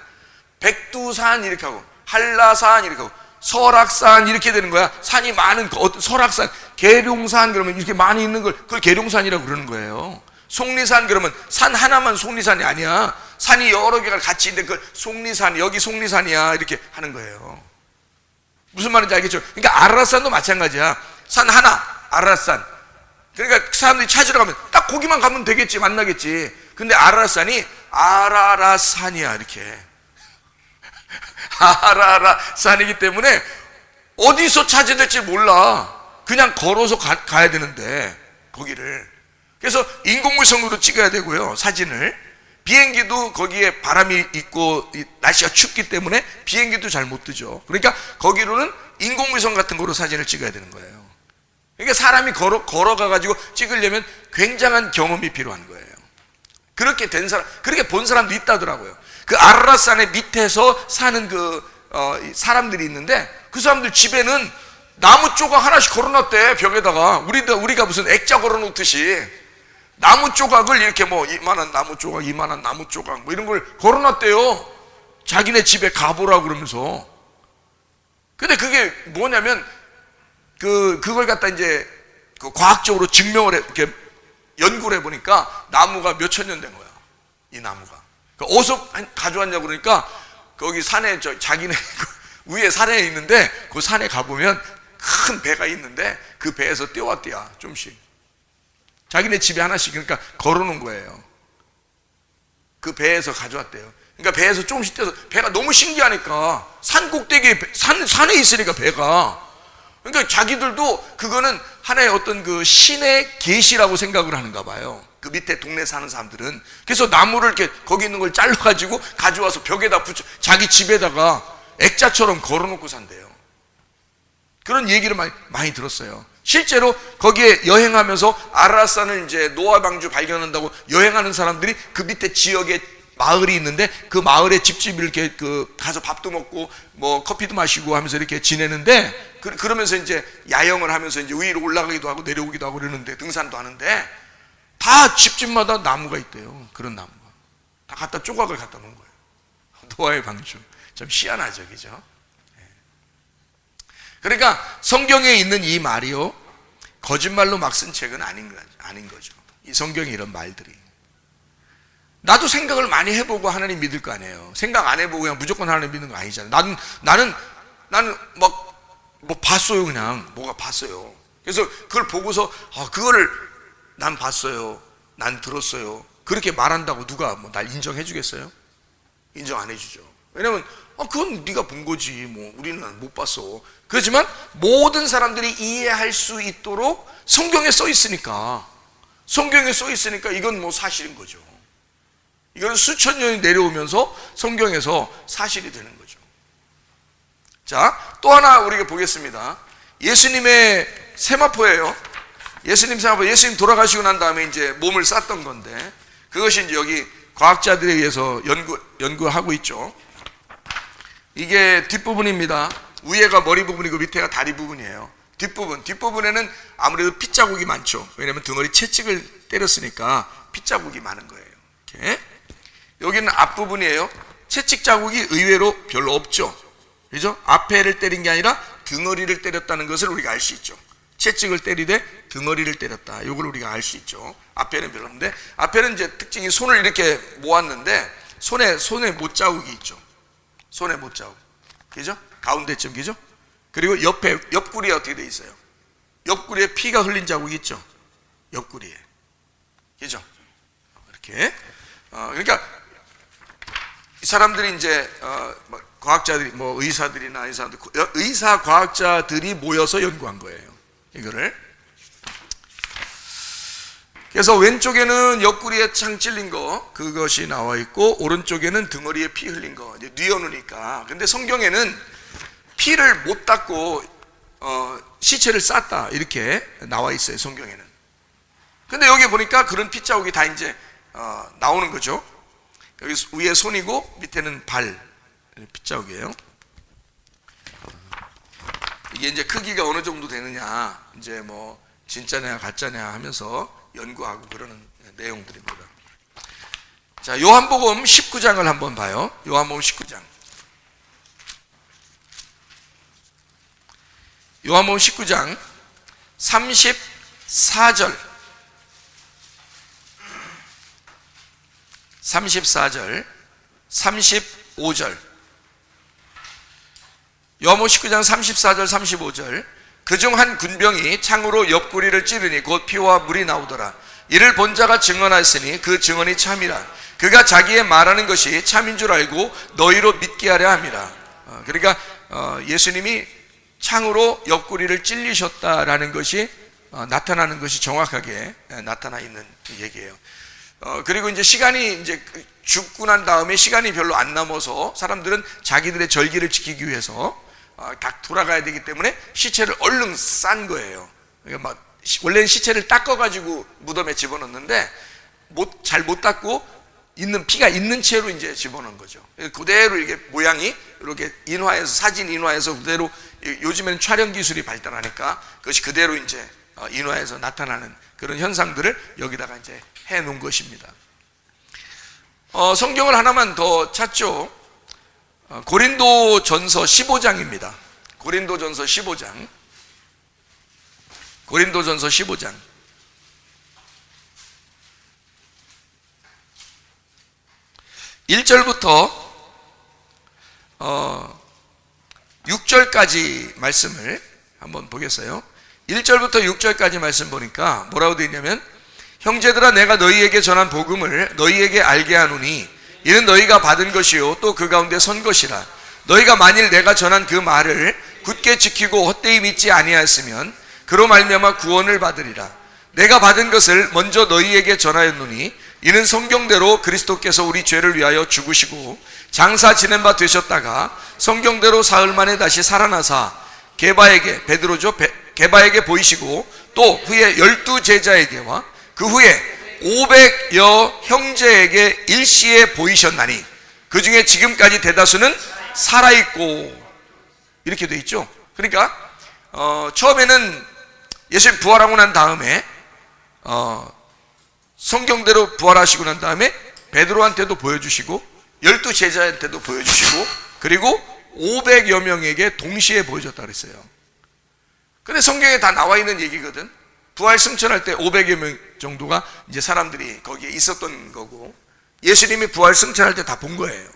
백두산 이렇게 하고 한라산 이렇게 하고 설악산 이렇게 되는 거야. 산이 많은 설악산, 계룡산 그러면 이렇게 많이 있는 걸 그걸 계룡산이라고 그러는 거예요. 속리산 그러면 산 하나만 속리산이 아니야. 산이 여러 개가 같이 있는데 그걸 속리산, 여기 속리산이야 이렇게 하는 거예요. 무슨 말인지 알겠죠? 그러니까 아라랏산도 마찬가지야. 산 하나 아라랏산. 그러니까 사람들이 찾으러 가면 딱 거기만 가면 되겠지, 만나겠지. 근데 아라랏산이 아라랏산이야 이렇게. 아라랏산이기 때문에 어디서 찾아야 될지 몰라. 그냥 걸어서 가야 되는데 거기를. 그래서 인공위성으로 찍어야 되고요, 사진을. 비행기도 거기에 바람이 있고 날씨가 춥기 때문에 비행기도 잘 못 뜨죠. 그러니까 거기로는 인공위성 같은 거로 사진을 찍어야 되는 거예요. 그러니까 사람이 걸어가가지고 찍으려면 굉장한 경험이 필요한 거예요. 그렇게 된 사람, 그렇게 본 사람도 있다더라고요. 그 아라랏산의 밑에서 사는 사람들이 있는데 그 사람들 집에는 나무 조각 하나씩 걸어놨대, 벽에다가. 우리가 무슨 액자 걸어놓듯이 나무 조각을 이렇게 뭐 이만한 나무 조각, 이만한 나무 조각 뭐 이런 걸 걸어놨대요. 자기네 집에 가보라고 그러면서. 근데 그게 뭐냐면 그걸 갖다 이제 과학적으로 증명을 이렇게 연구를 해보니까 나무가 몇천 년 된 거야, 이 나무가. 어디서 가져왔냐고 그러니까 거기 산에 자기네 위에 산에 있는데 그 산에 가보면 큰 배가 있는데 그 배에서 떼어왔대야, 좀씩. 자기네 집에 하나씩, 그러니까 걸어놓은 거예요. 그 배에서 가져왔대요. 그러니까 배에서 조금씩 떼서, 배가 너무 신기하니까, 산 꼭대기에 산에 있으니까 배가. 그러니까 자기들도 그거는 하나의 어떤 그 신의 계시라고 생각을 하는가 봐요. 그 밑에 동네 사는 사람들은. 그래서 나무를 이렇게 거기 있는 걸 잘라가지고 가져와서 벽에다 붙여 자기 집에다가 액자처럼 걸어놓고 산대요. 그런 얘기를 많이 들었어요. 실제로 거기에 여행하면서 아라랏산을 이제 노아 방주 발견한다고 여행하는 사람들이 그 밑에 지역에 마을이 있는데 그 마을에 집집 이렇게 가서 밥도 먹고 뭐 커피도 마시고 하면서 이렇게 지내는데, 그러면서 이제 야영을 하면서 이제 위로 올라가기도 하고 내려오기도 하고 그러는데, 등산도 하는데 다 집집마다 나무가 있대요. 그런 나무가 다 갖다 조각을 갖다 놓은 거예요. 노아의 방주. 좀 희한하죠, 그죠? 그러니까 성경에 있는 이 말이요, 거짓말로 막 쓴 책은 아닌 거죠. 이 성경에 이런 말들이. 나도 생각을 많이 해보고 하나님 믿을 거 아니에요. 생각 안 해보고 그냥 무조건 하나님 믿는 거 아니잖아요. 나는 막 뭐 봤어요. 그냥 뭐가 봤어요. 그래서 그걸 보고서 그거를 난 봤어요, 난 들었어요, 그렇게 말한다고 누가 뭐 날 인정해 주겠어요? 인정 안 해주죠. 왜냐면 그건 네가 본 거지, 뭐 우리는 못 봤어. 그렇지만 모든 사람들이 이해할 수 있도록 성경에 써 있으니까, 이건 뭐 사실인 거죠. 이건 수천 년이 내려오면서 성경에서 사실이 되는 거죠. 자, 또 하나 우리가 보겠습니다. 예수님의 세마포예요. 예수님 돌아가시고 난 다음에 이제 몸을 쌌던 건데, 그것이 이제 여기 과학자들에 의해서 연구하고 있죠. 이게 뒷부분입니다. 위에가 머리 부분이고 밑에가 다리 부분이에요. 뒷부분에는 아무래도 핏자국이 많죠. 왜냐하면 등허리 채찍을 때렸으니까 핏자국이 많은 거예요. 이렇게. 여기는 앞부분이에요. 채찍 자국이 의외로 별로 없죠. 그죠? 앞에를 때린 게 아니라 등허리를 때렸다는 것을 우리가 알 수 있죠. 채찍을 때리되 등허리를 때렸다. 이걸 우리가 알 수 있죠. 앞에는 별로 없는데, 앞에는 이제 특징이 손을 이렇게 모았는데 손에 못자국이 있죠. 손에 못자국. 그죠? 가운데쯤, 그죠? 그리고 옆구리에 어떻게 돼 있어요? 옆구리에 피가 흘린 자국이 있죠. 옆구리에. 그죠? 이렇게. 그러니까 이 사람들이 이제 과학자들이 의사들이나 의사 과학자들이 모여서 연구한 거예요. 이거를. 그래서 왼쪽에는 옆구리에 창 찔린 거 그것이 나와 있고, 오른쪽에는 등허리에 피 흘린 거 이제 뉘어놓으니까. 근데 성경에는 피를 못 닦고 시체를 쌌다 이렇게 나와 있어요, 성경에는. 근데 여기 보니까 그런 핏자국이 다 이제 나오는 거죠. 여기 위에 손이고 밑에는 발 핏자국이에요. 이게 이제 크기가 어느 정도 되느냐, 이제 진짜냐 가짜냐 하면서 연구하고 그러는 내용들입니다. 자, 요한복음 19장을 한번 봐요. 요한복음 19장. 요한복음 19장 34절 35절 요한복음 19장 34절 35절 그중 한 군병이 창으로 옆구리를 찌르니 곧 피와 물이 나오더라. 이를 본 자가 증언하였으니 그 증언이 참이라. 그가 자기의 말하는 것이 참인 줄 알고 너희로 믿게 하려 함이라. 그러니까 예수님이 창으로 옆구리를 찔리셨다라는 것이 나타나는 것이 정확하게 나타나 있는 얘기예요. 그리고 이제 시간이 이제 죽고 난 다음에 시간이 별로 안 남아서 사람들은 자기들의 절기를 지키기 위해서 다 돌아가야 되기 때문에 시체를 얼른 싼 거예요. 그러니까 원래는 시체를 닦아가지고 무덤에 집어넣는데 잘 못 닦고 피가 있는 채로 이제 집어넣은 거죠. 그대로 이게 모양이 이렇게 사진 인화해서 그대로, 요즘에는 촬영 기술이 발달하니까 그것이 그대로 이제 인화해서 나타나는 그런 현상들을 여기다가 이제 해 놓은 것입니다. 성경을 하나만 더 찾죠. 고린도전서 15장입니다. 고린도전서 15장. 1절부터 6절까지 말씀을 한번 보겠어요. 1절부터 6절까지 말씀 보니까 뭐라고 되어 있냐면, 형제들아 내가 너희에게 전한 복음을 너희에게 알게 하노니 이는 너희가 받은 것이요 또 그 가운데 선 것이라. 너희가 만일 내가 전한 그 말을 굳게 지키고 헛되이 믿지 아니하였으면 그로 말미암아 구원을 받으리라. 내가 받은 것을 먼저 너희에게 전하였노니 이는 성경대로 그리스도께서 우리 죄를 위하여 죽으시고 장사 지낸 바 되셨다가 성경대로 사흘 만에 다시 살아나사 게바에게 보이시고 또 후에 12제자에게와 그 후에 500여 형제에게 일시에 보이셨나니 그 중에 지금까지 대다수는 살아있고, 이렇게 돼 있죠. 그러니까 처음에는 예수님 부활하고 난 다음에 성경대로 부활하시고 난 다음에 베드로한테도 보여주시고 12제자한테도 보여주시고 그리고 500여 명에게 동시에 보여줬다 그랬어요. 근데 성경에 다 나와 있는 얘기거든. 부활 승천할 때 500여 명 정도가 이제 사람들이 거기에 있었던 거고, 예수님이 부활 승천할 때 다 본 거예요.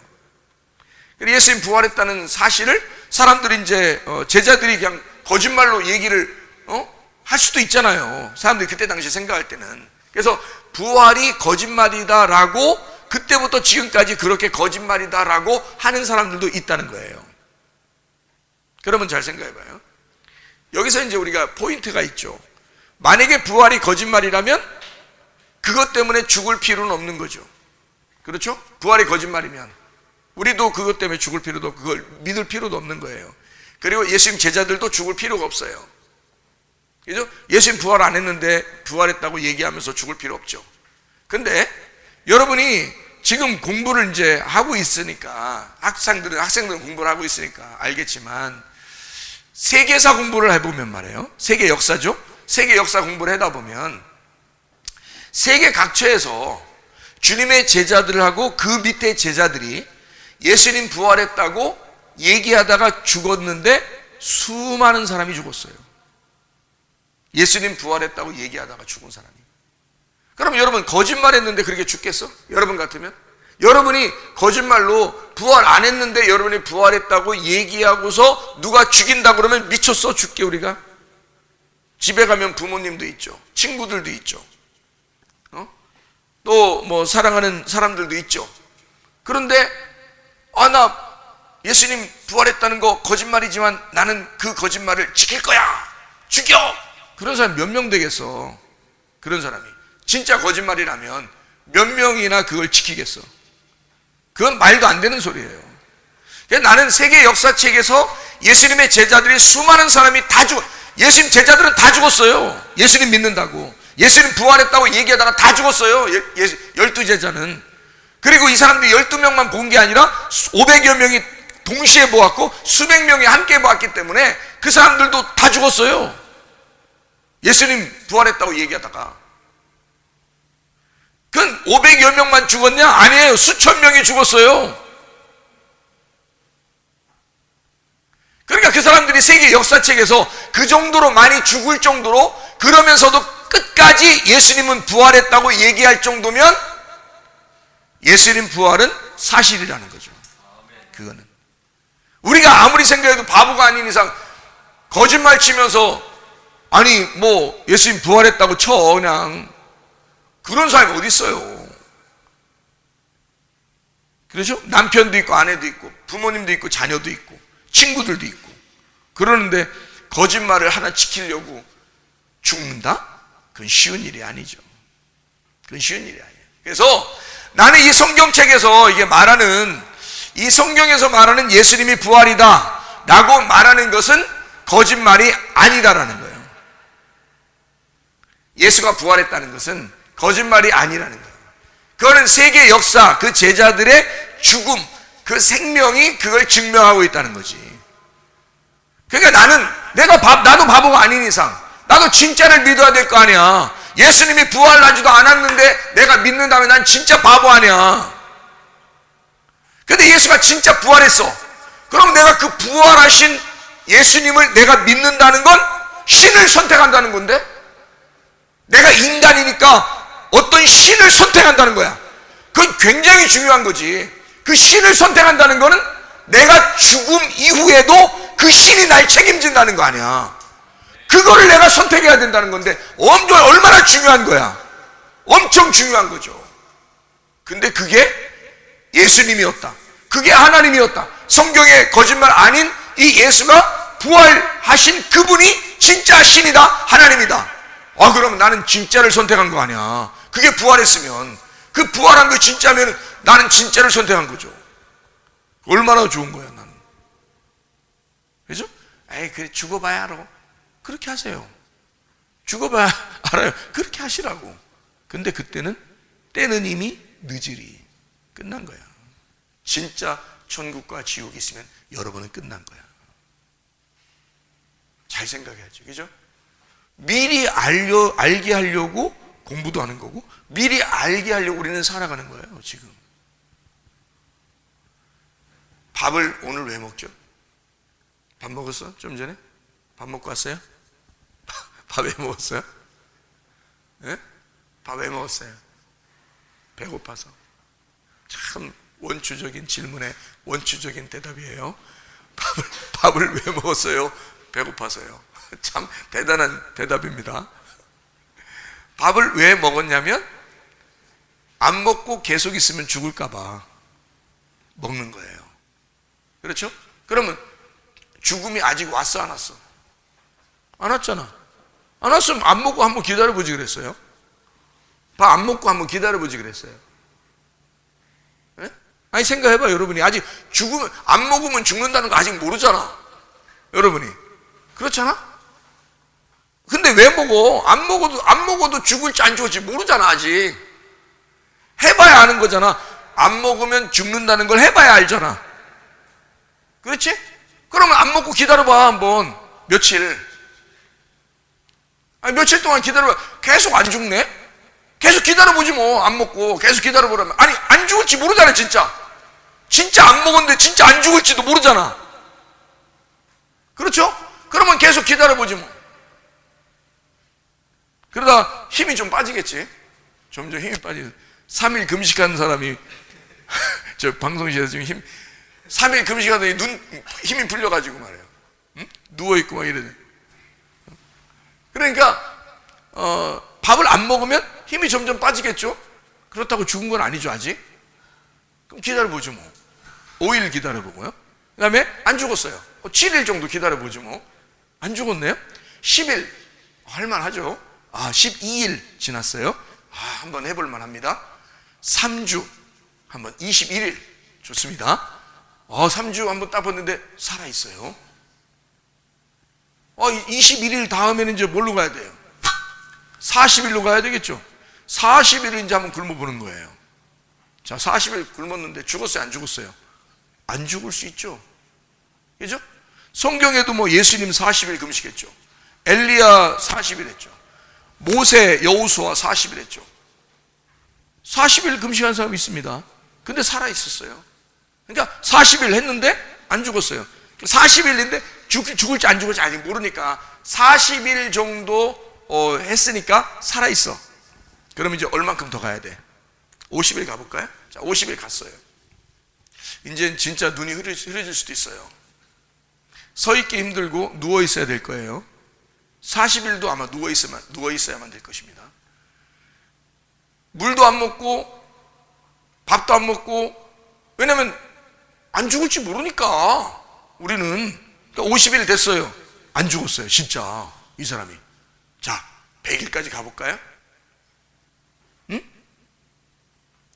예수님 부활했다는 사실을 사람들이 이제 제자들이 그냥 거짓말로 얘기를 할 수도 있잖아요. 사람들이 그때 당시 생각할 때는. 그래서 부활이 거짓말이다라고 그때부터 지금까지 그렇게 거짓말이다라고 하는 사람들도 있다는 거예요. 그러면 잘 생각해봐요. 여기서 이제 우리가 포인트가 있죠. 만약에 부활이 거짓말이라면 그것 때문에 죽을 필요는 없는 거죠. 그렇죠? 부활이 거짓말이면 우리도 그것 때문에 죽을 필요도 없고 그걸 믿을 필요도 없는 거예요. 그리고 예수님 제자들도 죽을 필요가 없어요. 그죠? 예수님 부활 안 했는데 부활했다고 얘기하면서 죽을 필요 없죠. 근데 여러분이 지금 공부를 이제 하고 있으니까 학생들은 공부를 하고 있으니까 알겠지만 세계사 공부를 해보면 말이에요. 세계 역사죠. 세계 역사 공부를 하다 보면 세계 각처에서 주님의 제자들하고 그 밑에 제자들이 예수님 부활했다고 얘기하다가 죽었는데 수많은 사람이 죽었어요. 예수님 부활했다고 얘기하다가 죽은 사람이. 그럼 여러분 거짓말했는데 그렇게 죽겠어? 여러분 같으면? 여러분이 거짓말로 부활 안 했는데 여러분이 부활했다고 얘기하고서 누가 죽인다 그러면 미쳤어? 죽게 우리가? 집에 가면 부모님도 있죠. 친구들도 있죠. 또 뭐 사랑하는 사람들도 있죠. 그런데 나 예수님 부활했다는 거 거짓말이지만 나는 그 거짓말을 지킬 거야. 죽여. 그런 사람이 몇 명 되겠어? 그런 사람이 진짜 거짓말이라면 몇 명이나 그걸 지키겠어? 그건 말도 안 되는 소리예요. 나는 세계 역사책에서 예수님의 제자들이 수많은 사람이 다 예수님 제자들은 다 죽었어요. 예수님 믿는다고. 예수님 부활했다고 얘기하다가 다 죽었어요. 12제자는. 그리고 이 사람들이 12명만 본 게 아니라 500여 명이 동시에 보았고 수백 명이 함께 보았기 때문에 그 사람들도 다 죽었어요. 예수님 부활했다고 얘기하다가. 그건 500여 명만 죽었냐? 아니에요. 수천 명이 죽었어요. 그러니까 그 사람들이 세계 역사책에서 그 정도로 많이 죽을 정도로 그러면서도 끝까지 예수님은 부활했다고 얘기할 정도면 예수님 부활은 사실이라는 거죠. 그거는 우리가 아무리 생각해도 바보가 아닌 이상 거짓말 치면서 아니 뭐 예수님 부활했다고 쳐 그냥 그런 사람이 어디 있어요? 그렇죠? 남편도 있고 아내도 있고 부모님도 있고 자녀도 있고 친구들도 있고 그러는데 거짓말을 하나 지키려고 죽는다? 그건 쉬운 일이 아니죠. 그건 쉬운 일이 아니에요. 그래서 나는 이 성경책에서 이 성경에서 말하는 예수님이 부활이다 라고 말하는 것은 거짓말이 아니다라는 거예요. 예수가 부활했다는 것은 거짓말이 아니라는 거예요. 그거는 세계 역사, 그 제자들의 죽음, 그 생명이 그걸 증명하고 있다는 거지. 그러니까 나도 바보가 아닌 이상 나도 진짜를 믿어야 될 거 아니야. 예수님이 부활하지도 않았는데 내가 믿는다면 난 진짜 바보 아니야. 근데 예수가 진짜 부활했어. 그럼 내가 그 부활하신 예수님을 내가 믿는다는 건 신을 선택한다는 건데 내가 인간이니까 어떤 신을 선택한다는 거야. 그건 굉장히 중요한 거지. 그 신을 선택한다는 거는 내가 죽음 이후에도 그 신이 날 책임진다는 거 아니야. 그거를 내가 선택해야 된다는 건데 얼마나 중요한 거야. 엄청 중요한 거죠. 근데 그게 예수님이었다. 그게 하나님이었다. 성경의 거짓말 아닌 이 예수가 부활하신 그분이 진짜 신이다. 하나님이다. 그럼 나는 진짜를 선택한 거 아니야. 그게 부활했으면 그 부활한 거 진짜면 나는 진짜를 선택한 거죠. 얼마나 좋은 거야 나는. 그죠? 그래 죽어봐야 알아. 그렇게 하세요. 죽어봐야 알아요. 그렇게 하시라고. 근데 그때는 때는 이미 늦으리. 끝난 거야. 진짜 천국과 지옥이 있으면 여러분은 끝난 거야. 잘 생각해야지. 그죠? 미리 알게 하려고 공부도 하는 거고 미리 알게 하려고 우리는 살아가는 거예요. 지금 밥을 오늘 왜 먹죠? 밥 먹었어? 좀 전에? 밥 먹고 왔어요? 밥 왜 먹었어요? 네? 밥 왜 먹었어요? 배고파서. 참 원초적인 질문에 원초적인 대답이에요. 밥을 왜 먹었어요? 배고파서요. 참 대단한 대답입니다. 밥을 왜 먹었냐면 안 먹고 계속 있으면 죽을까 봐 먹는 거예요. 그렇죠? 그러면 죽음이 아직 왔어 안 왔어? 안 왔잖아. 안 왔으면 안 먹고 한번 기다려보지 그랬어요. 밥 안 먹고 한번 기다려보지 그랬어요. 네? 아니 생각해봐. 여러분이 아직 안 먹으면 죽는다는 거 아직 모르잖아. 여러분이 그렇잖아? 근데 왜 먹어? 안 먹어도 죽을지 안 죽을지 모르잖아. 아직 해봐야 아는 거잖아. 안 먹으면 죽는다는 걸 해봐야 알잖아. 그렇지? 그러면 안 먹고 기다려봐 한번 며칠. 아니 며칠 동안 기다려봐. 계속 안 죽네? 계속 기다려보지 뭐. 안 먹고 계속 기다려보라면. 아니 안 죽을지 모르잖아. 진짜 안 먹었는데 진짜 안 죽을지도 모르잖아. 그렇죠? 그러면 계속 기다려보지 뭐. 그러다 힘이 좀 빠지겠지. 점점 힘이 빠지고 3일 금식하는 사람이 저 방송실에서 지금 3일 금식하더니 힘이 풀려가지고 말이에요. 응? 누워있고 막 이러네. 그러니까 밥을 안 먹으면 힘이 점점 빠지겠죠. 그렇다고 죽은 건 아니죠 아직. 그럼 기다려보죠 뭐. 5일 기다려보고요. 그 다음에 안 죽었어요. 7일 정도 기다려보죠 뭐. 안 죽었네요. 10일 할만하죠. 12일 지났어요. 한번 해볼만 합니다. 3주 한번 21일 좋습니다. 3주 한번 딱 봤는데 살아있어요. 21일 다음에는 이제 뭘로 가야 돼요? 40일로 가야 되겠죠. 40일을 이제 한번 굶어보는 거예요. 자, 40일 굶었는데 죽었어요? 안 죽었어요? 안 죽을 수 있죠. 그죠? 성경에도 뭐 예수님 40일 금식했죠. 엘리야 40일 했죠. 모세, 여호수아 40일 했죠. 40일 금식한 사람이 있습니다. 근데 살아있었어요. 그러니까 40일 했는데 안 죽었어요. 40일인데 죽을지 안 죽을지 아직 모르니까 40일 정도 했으니까 살아있어. 그러면 이제 얼만큼 더 가야 돼? 50일 가볼까요? 자, 50일 갔어요. 이제 진짜 눈이 흐려질 수도 있어요. 서 있기 힘들고 누워 있어야 될 거예요. 40일도 아마 누워 있어야만 될 것입니다. 물도 안 먹고 밥도 안 먹고, 왜냐면 안 죽을지 모르니까. 우리는 그러니까 50일 됐어요. 안 죽었어요 진짜 이 사람이. 자, 100일까지 가볼까요? 응?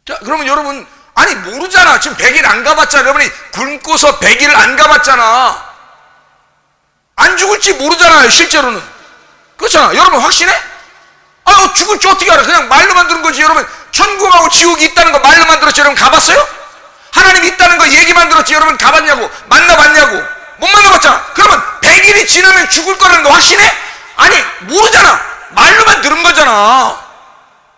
자, 그러면 여러분, 아니 모르잖아. 지금 100일 안 가봤잖아. 여러분이 굶고서 100일을 안 가봤잖아. 안 죽을지 모르잖아요 실제로는. 그렇잖아. 여러분 확신해? 죽을지 어떻게 알아? 그냥 말로만 들은 거지. 여러분 천국하고 지옥이 있다는 거 말로만 들었지. 여러분 가봤어요? 하나님이 있다는 거 얘기만 들었지. 여러분 가봤냐고? 만나봤냐고? 못 만나봤잖아. 그러면 100일이 지나면 죽을 거라는 거 확신해? 아니 모르잖아. 말로만 들은 거잖아.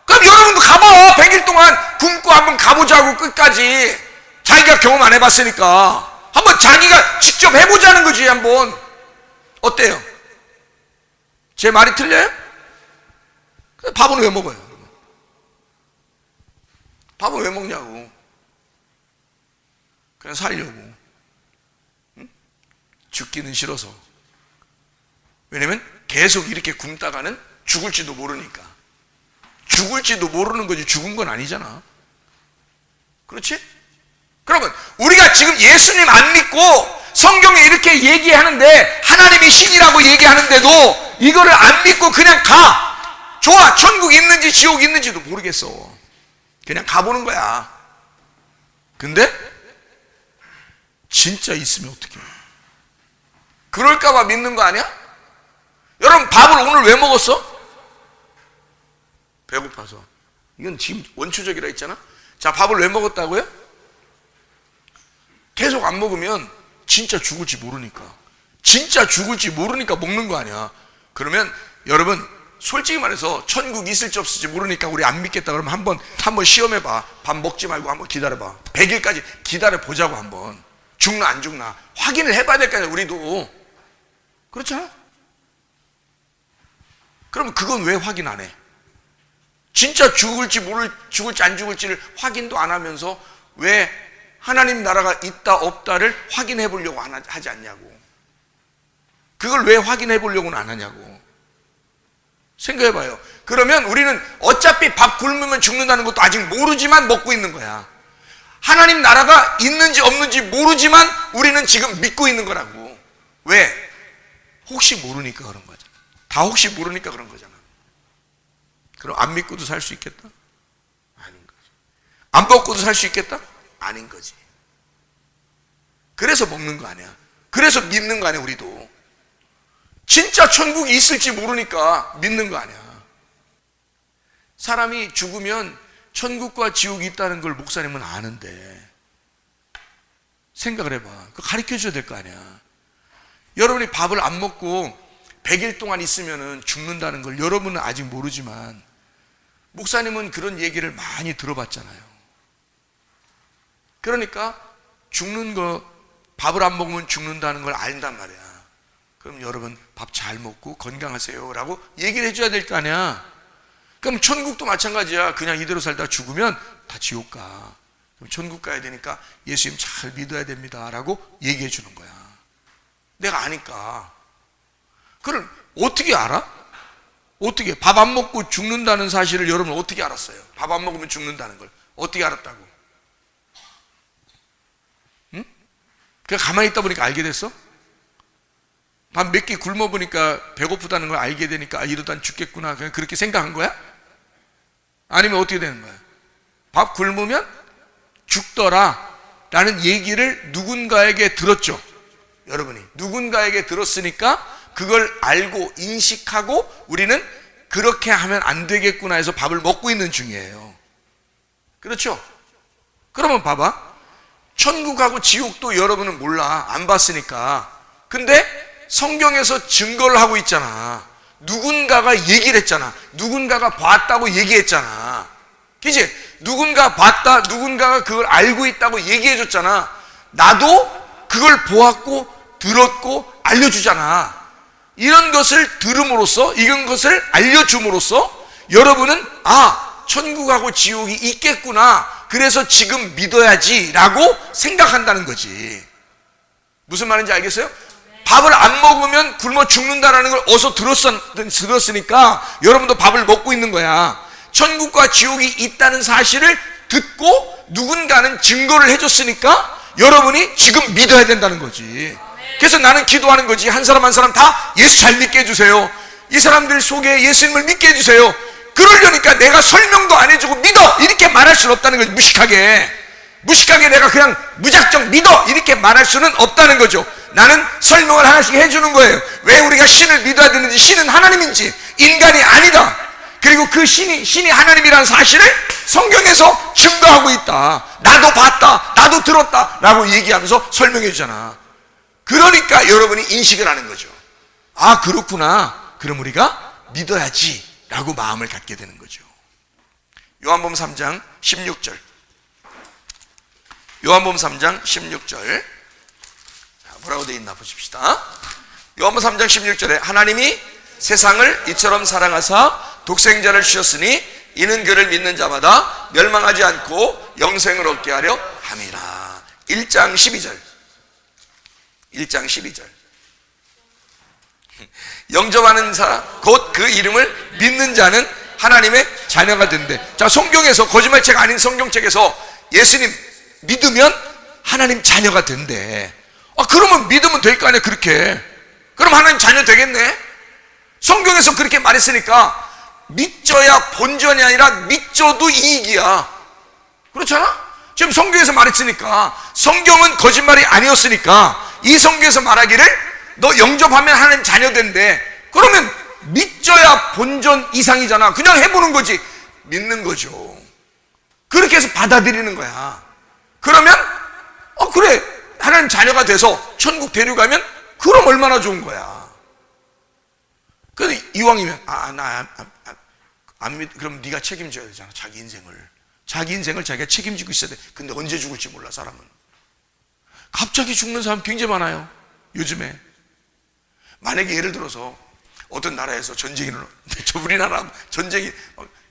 그럼 여러분도 가봐. 100일 동안 굶고 한번 가보자고. 끝까지 자기가 경험 안 해봤으니까 한번 자기가 직접 해보자는 거지. 한번. 어때요? 제 말이 틀려요? 밥은 왜 먹어요? 밥은 왜 먹냐고. 그냥 살려고. 응? 죽기는 싫어서. 왜냐면 계속 이렇게 굶다가는 죽을지도 모르니까. 죽을지도 모르는 거지 죽은 건 아니잖아. 그렇지? 그러면 우리가 지금 예수님 안 믿고 성경에 이렇게 얘기하는데, 하나님이 신이라고 얘기하는데도 이거를 안 믿고 그냥 가. 좋아, 천국 있는지 지옥 있는지도 모르겠어. 그냥 가보는 거야. 근데 진짜 있으면 어떡해? 그럴까봐 믿는 거 아니야? 여러분 밥을 오늘 왜 먹었어? 배고파서. 이건 지금 원초적이라 했잖아. 자, 밥을 왜 먹었다고요? 계속 안 먹으면 진짜 죽을지 모르니까. 진짜 죽을지 모르니까 먹는 거 아니야. 그러면 여러분 솔직히 말해서 천국 있을지 없을지 모르니까 우리 안 믿겠다 그러면 한번 시험해봐. 밥 먹지 말고 한번 기다려봐. 100일까지 기다려보자고. 한번 죽나 안 죽나 확인을 해봐야 될 거 아니야 우리도. 그렇잖아. 그러면 그건 왜 확인 안 해? 진짜 죽을지 안 죽을지를 확인도 안 하면서 왜 하나님 나라가 있다 없다를 확인해 보려고 하지 않냐고. 그걸 왜 확인해 보려고는 안 하냐고. 생각해 봐요. 그러면 우리는 어차피 밥 굶으면 죽는다는 것도 아직 모르지만 먹고 있는 거야. 하나님 나라가 있는지 없는지 모르지만 우리는 지금 믿고 있는 거라고. 왜? 혹시 모르니까 그런 거잖아. 다 혹시 모르니까 그런 거잖아. 그럼 안 믿고도 살 수 있겠다? 아닌 거지. 안 먹고도 살 수 있겠다? 아닌 거지. 그래서 먹는 거 아니야. 그래서 믿는 거 아니야 우리도. 진짜 천국이 있을지 모르니까 믿는 거 아니야. 사람이 죽으면 천국과 지옥이 있다는 걸 목사님은 아는데 생각을 해봐. 그거 가르쳐 줘야 될 거 아니야. 여러분이 밥을 안 먹고 100일 동안 있으면 죽는다는 걸 여러분은 아직 모르지만 목사님은 그런 얘기를 많이 들어봤잖아요. 그러니까 죽는 거, 밥을 안 먹으면 죽는다는 걸 안단 말이야. 그럼 여러분 밥 잘 먹고 건강하세요 라고 얘기를 해줘야 될 거 아니야. 그럼 천국도 마찬가지야. 그냥 이대로 살다 죽으면 다 지옥 가. 그럼 천국 가야 되니까 예수님 잘 믿어야 됩니다 라고 얘기해 주는 거야. 내가 아니까. 그걸 어떻게 알아? 어떻게? 밥 안 먹고 죽는다는 사실을 여러분 어떻게 알았어요? 밥 안 먹으면 죽는다는 걸 어떻게 알았다고? 응? 그냥 가만히 있다 보니까 알게 됐어? 밥 몇 끼 굶어 보니까 배고프다는 걸 알게 되니까 아, 이러다 죽겠구나 그냥 그렇게 생각한 거야? 아니면 어떻게 되는 거야? 밥 굶으면 죽더라 라는 얘기를 누군가에게 들었죠. 여러분이 누군가에게 들었으니까 그걸 알고 인식하고 우리는 그렇게 하면 안 되겠구나 해서 밥을 먹고 있는 중이에요. 그렇죠? 그러면 봐봐. 천국하고 지옥도 여러분은 몰라. 안 봤으니까. 근데 성경에서 증거를 하고 있잖아. 누군가가 얘기를 했잖아. 누군가가 봤다고 얘기했잖아. 그치? 누군가 봤다, 누군가가 그걸 알고 있다고 얘기해 줬잖아. 나도 그걸 보았고 들었고 알려주잖아. 이런 것을 들음으로써, 이런 것을 알려줌으로써 여러분은 아, 천국하고 지옥이 있겠구나. 그래서 지금 믿어야지 라고 생각한다는 거지. 무슨 말인지 알겠어요? 밥을 안 먹으면 굶어 죽는다라는 걸 어서 들었으니까 여러분도 밥을 먹고 있는 거야. 천국과 지옥이 있다는 사실을 듣고 누군가는 증거를 해줬으니까 여러분이 지금 믿어야 된다는 거지. 그래서 나는 기도하는 거지. 한 사람 한 사람 다 예수 잘 믿게 해주세요. 이 사람들 속에 예수님을 믿게 해주세요. 그러려니까 내가 설명도 안 해주고 믿어 이렇게 말할 수는 없다는 거지. 무식하게 내가 그냥 무작정 믿어 이렇게 말할 수는 없다는 거죠. 나는 설명을 하나씩 해주는 거예요. 왜 우리가 신을 믿어야 되는지, 신은 하나님인지 인간이 아니다. 그리고 그 신이 하나님이라는 사실을 성경에서 증거하고 있다. 나도 봤다, 나도 들었다 라고 얘기하면서 설명해 주잖아. 그러니까 여러분이 인식을 하는 거죠. 아, 그렇구나. 그럼 우리가 믿어야지 라고 마음을 갖게 되는 거죠. 요한복음 3장 16절. 요한복음 3장 16절. 뭐라고 되어 있나 보십시다. 요한복음 3장 16절에 하나님이 세상을 이처럼 사랑하사 독생자를 주셨으니 이는 그를 믿는 자마다 멸망하지 않고 영생을 얻게 하려 함이라. 1장 12절. 1장 12절. 영접하는 자 곧 그 이름을 믿는 자는 하나님의 자녀가 된대. 자, 성경에서, 거짓말책 아닌 성경책에서 예수님 믿으면 하나님 자녀가 된대. 아, 그러면 믿으면 될 거 아니야, 그렇게. 그럼 하나님 자녀 되겠네? 성경에서 그렇게 말했으니까 믿져야 본전이 아니라 믿져도 이익이야. 그렇잖아? 지금 성경에서 말했으니까, 성경은 거짓말이 아니었으니까 이 성경에서 말하기를 너 영접하면 하나님 자녀 된대. 그러면 믿져야 본전 이상이잖아. 그냥 해보는 거지. 믿는 거죠. 그렇게 해서 받아들이는 거야. 그러면 그래, 하나님 자녀가 돼서 천국 데려가면 그럼 얼마나 좋은 거야. 근데 이왕이면 안 믿, 그럼 네가 책임져야 되잖아. 자기 인생을 자기가 책임지고 있어야 돼. 근데 언제 죽을지 몰라, 사람은. 갑자기 죽는 사람 굉장히 많아요, 요즘에. 만약에 예를 들어서 어떤 나라에서 전쟁이 일어나는데 우리나라 전쟁이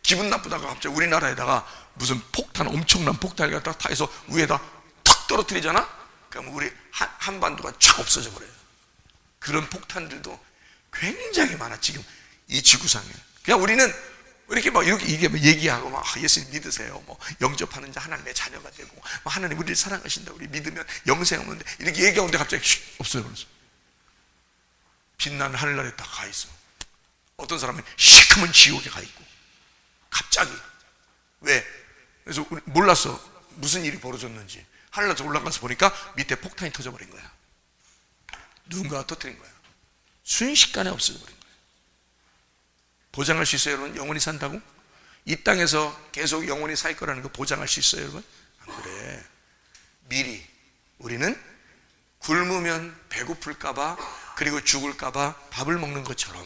기분 나쁘다가 갑자기 우리나라에다가 무슨 폭탄, 엄청난 폭탄을 갖다 타해서 위에다 탁 떨어뜨리잖아? 그럼 우리 한반도가 쫙 없어져 버려요. 그런 폭탄들도 굉장히 많아, 지금 이 지구상에. 그냥 우리는 이렇게 이게 얘기하고 예수님 믿으세요. 영접하는 자 하나님의 자녀가 되고, 하나님 우리를 사랑하신다. 우리 믿으면 영생 없는데, 이렇게 얘기하는데 갑자기 없어져 버렸어. 빛나는 하늘나라에 딱 가 있어. 어떤 사람은 시커먼 지옥에 가 있고. 갑자기. 왜? 그래서 우리 몰랐어. 무슨 일이 벌어졌는지. 하늘나라에 올라가서 보니까 밑에 폭탄이 터져버린 거야. 누군가가 터뜨린 거야. 순식간에 없어져 버린 거야. 보장할 수 있어요, 여러분? 영원히 산다고? 이 땅에서 계속 영원히 살 거라는 거 보장할 수 있어요, 여러분? 안 그래. 미리 우리는 굶으면 배고플까봐, 그리고 죽을까봐 밥을 먹는 것처럼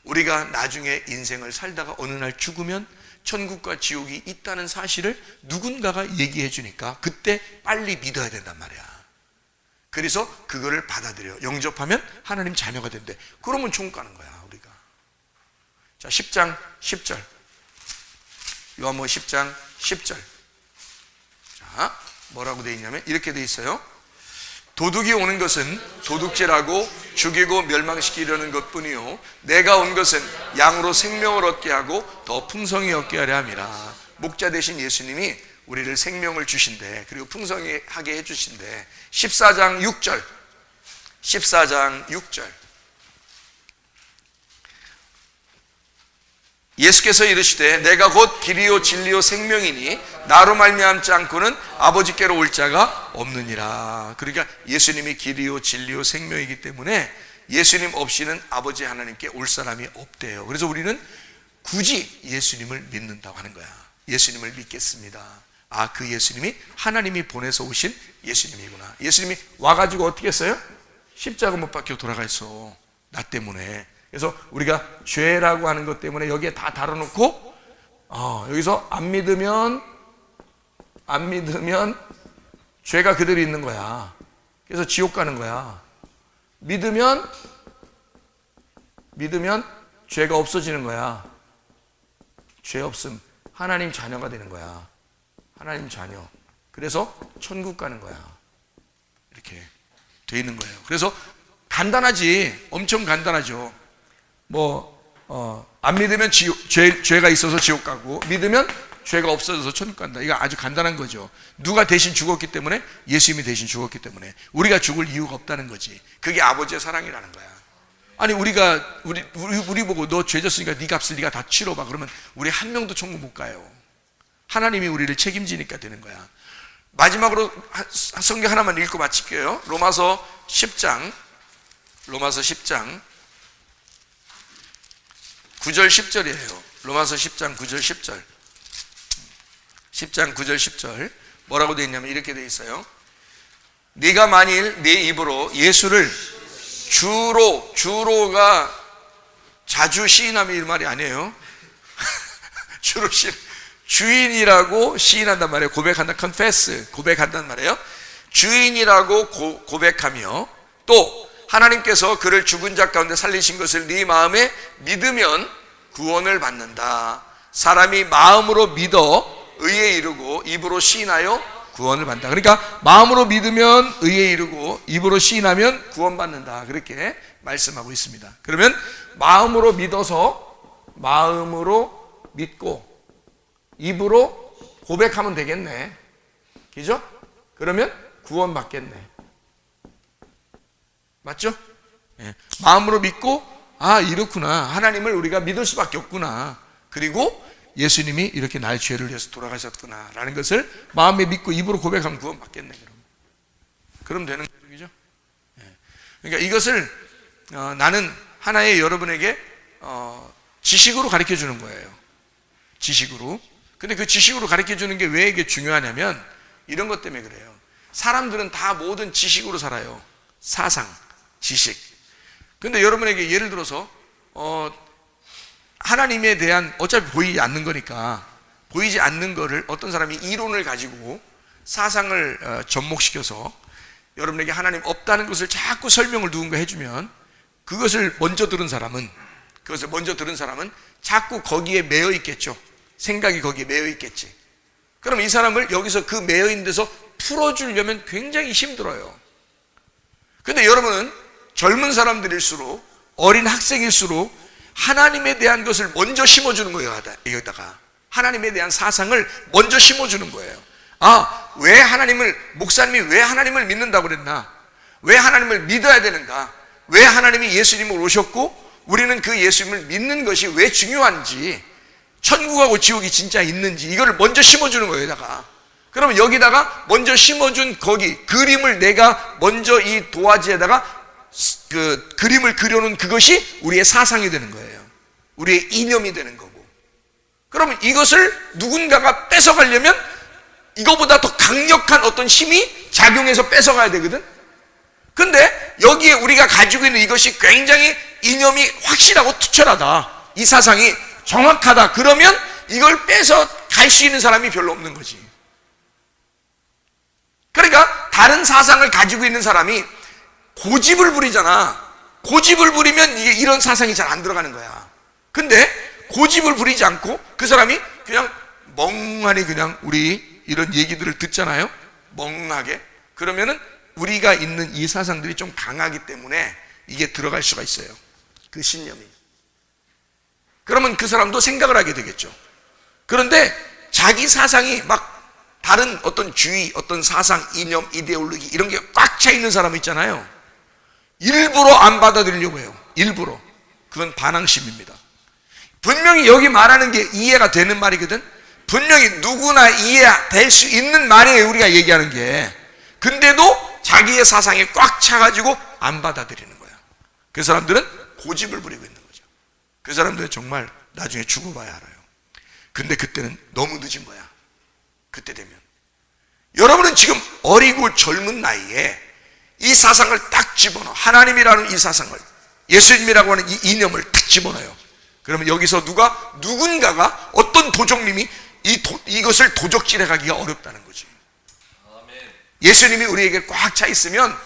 우리가 나중에 인생을 살다가 어느 날 죽으면 천국과 지옥이 있다는 사실을 누군가가 얘기해 주니까 그때 빨리 믿어야 된단 말이야. 그래서 그거를 받아들여 영접하면 하나님 자녀가 된대. 그러면 천국 가는 거야, 우리가. 자, 10장 10절, 요한복음 10장 10절. 자, 뭐라고 되어 있냐면 이렇게 되어 있어요. 도둑이 오는 것은 도둑질하고 죽이고 멸망시키려는 것뿐이요, 내가 온 것은 양으로 생명을 얻게 하고 더 풍성히 얻게 하려 함이라. 목자 되신 예수님이 우리를 생명을 주신대, 그리고 풍성하게 해주신대. 14장 6절, 14장 6절. 예수께서 이르시되 내가 곧 길이요 진리요 생명이니 나로 말미암지 않고는 아버지께로 올 자가 없느니라. 그러니까 예수님이 길이요 진리요 생명이기 때문에 예수님 없이는 아버지 하나님께 올 사람이 없대요. 그래서 우리는 굳이 예수님을 믿는다고 하는 거야. 예수님을 믿겠습니다. 아, 그 예수님이 하나님이 보내서 오신 예수님이구나. 예수님이 와가지고 어떻게 했어요? 십자가 못 박혀 돌아가 있어, 나 때문에. 그래서 우리가 죄라고 하는 것 때문에 여기에 다 다뤄놓고 여기서 안 믿으면 죄가 그대로 있는 거야. 그래서 지옥 가는 거야. 믿으면 죄가 없어지는 거야. 죄 없음, 하나님 자녀가 되는 거야. 하나님 자녀. 그래서 천국 가는 거야. 이렇게 돼 있는 거예요. 그래서 간단하지, 엄청 간단하죠. 안 믿으면 죄가 있어서 지옥 가고, 믿으면 죄가 없어져서 천국 간다. 이거 아주 간단한 거죠. 누가 대신 죽었기 때문에? 예수님이 대신 죽었기 때문에 우리가 죽을 이유가 없다는 거지. 그게 아버지의 사랑이라는 거야. 아니, 우리 보고 너 죄 졌으니까 네 값을 네가 다 치러봐 그러면 우리 한 명도 천국 못 가요. 하나님이 우리를 책임지니까 되는 거야. 마지막으로 성경 하나만 읽고 마칠게요. 로마서 10장 9절 10절이에요. 로마서 10장 9절 10절. 10장 9절 10절. 뭐라고 되어 있냐면 이렇게 되어 있어요. 네가 만일 네 입으로 예수를 주로가 자주 시인하면 이 말이 아니에요. 주로 주인이라고 시인한단 말이에요. 고백한다, confess, 고백한단 말이에요. 주인이라고 고백하며 또 하나님께서 그를 죽은 자 가운데 살리신 것을 네 마음에 믿으면 구원을 받는다. 사람이 마음으로 믿어 의에 이르고 입으로 시인하여 구원을 받는다. 그러니까 마음으로 믿으면 의에 이르고 입으로 시인하면 구원받는다. 그렇게 말씀하고 있습니다. 그러면 마음으로 믿어서 마음으로 믿고 입으로 고백하면 되겠네. 그죠? 그러면 구원받겠네. 맞죠? 예. 마음으로 믿고 이렇구나, 하나님을 우리가 믿을 수밖에 없구나, 그리고 예수님이 이렇게 나의 죄를 위해서 돌아가셨구나 라는 것을 마음에 믿고 입으로 고백하면 구원받겠네. 그럼 되는 거죠. 그죠? 예. 그러니까 이것을 나는 하나의 여러분에게 지식으로 가르쳐 주는 거예요. 지식으로. 근데 그 지식으로 가르쳐 주는 게 왜 이게 중요하냐면 이런 것 때문에 그래요. 사람들은 다 모든 지식으로 살아요. 사상, 지식. 근데 여러분에게 예를 들어서 하나님에 대한, 어차피 보이지 않는 거니까 보이지 않는 거를 어떤 사람이 이론을 가지고 사상을 접목시켜서 여러분에게 하나님 없다는 것을 자꾸 설명을 누군가 해주면 그것을 먼저 들은 사람은 자꾸 거기에 매여 있겠죠. 생각이 거기에 매여 있겠지. 그럼 이 사람을 여기서 그 매여 있는 데서 풀어주려면 굉장히 힘들어요. 근데 여러분은 젊은 사람들일수록, 어린 학생일수록 하나님에 대한 것을 먼저 심어주는 거예요. 여기다가 하나님에 대한 사상을 먼저 심어주는 거예요. 왜 목사님이 왜 하나님을 믿는다고 그랬나? 왜 하나님을 믿어야 되는가? 왜 하나님이 예수님을 오셨고 우리는 그 예수님을 믿는 것이 왜 중요한지, 천국하고 지옥이 진짜 있는지, 이거를 먼저 심어주는 거예요. 여기다가. 그러면 여기다가 먼저 심어준 거기 그림을 내가 먼저 이 도화지에다가 그 그림을 그려놓은 그것이 우리의 사상이 되는 거예요. 우리의 이념이 되는 거고. 그러면 이것을 누군가가 뺏어가려면 이거보다 더 강력한 어떤 힘이 작용해서 뺏어가야 되거든. 근데 여기에 우리가 가지고 있는 이것이 굉장히 이념이 확실하고 투철하다, 이 사상이 정확하다, 그러면 이걸 뺏어 갈 수 있는 사람이 별로 없는 거지. 그러니까 다른 사상을 가지고 있는 사람이 고집을 부리잖아. 고집을 부리면 이게 이런 사상이 잘 안 들어가는 거야. 근데 고집을 부리지 않고 그 사람이 그냥 멍하니 그냥 우리 이런 얘기들을 듣잖아요. 멍하게. 그러면은 우리가 있는 이 사상들이 좀 강하기 때문에 이게 들어갈 수가 있어요. 그 신념이. 그러면 그 사람도 생각을 하게 되겠죠. 그런데 자기 사상이 막 다른 어떤 주의, 어떤 사상, 이념, 이데올로기 이런 게 꽉 차 있는 사람 있잖아요. 일부러 안 받아들이려고 해요. 일부러. 그건 반항심입니다. 분명히 여기 말하는 게 이해가 되는 말이거든. 분명히 누구나 이해될 수 있는 말이에요, 우리가 얘기하는 게. 근데도 자기의 사상이 꽉 차가지고 안 받아들이는 거야. 그 사람들은 고집을 부리고 있는 거죠. 그 사람들은 정말 나중에 죽어봐야 알아요. 근데 그때는 너무 늦은 거야. 그때 되면. 여러분은 지금 어리고 젊은 나이에 이 사상을 딱 집어넣어. 하나님이라는 이 사상을, 예수님이라고 하는 이 이념을 딱 집어넣어요. 그러면 여기서 누군가가 어떤 도적님이 이것을 도적질해 가기가 어렵다는 거지. 예수님이 우리에게 꽉 차 있으면,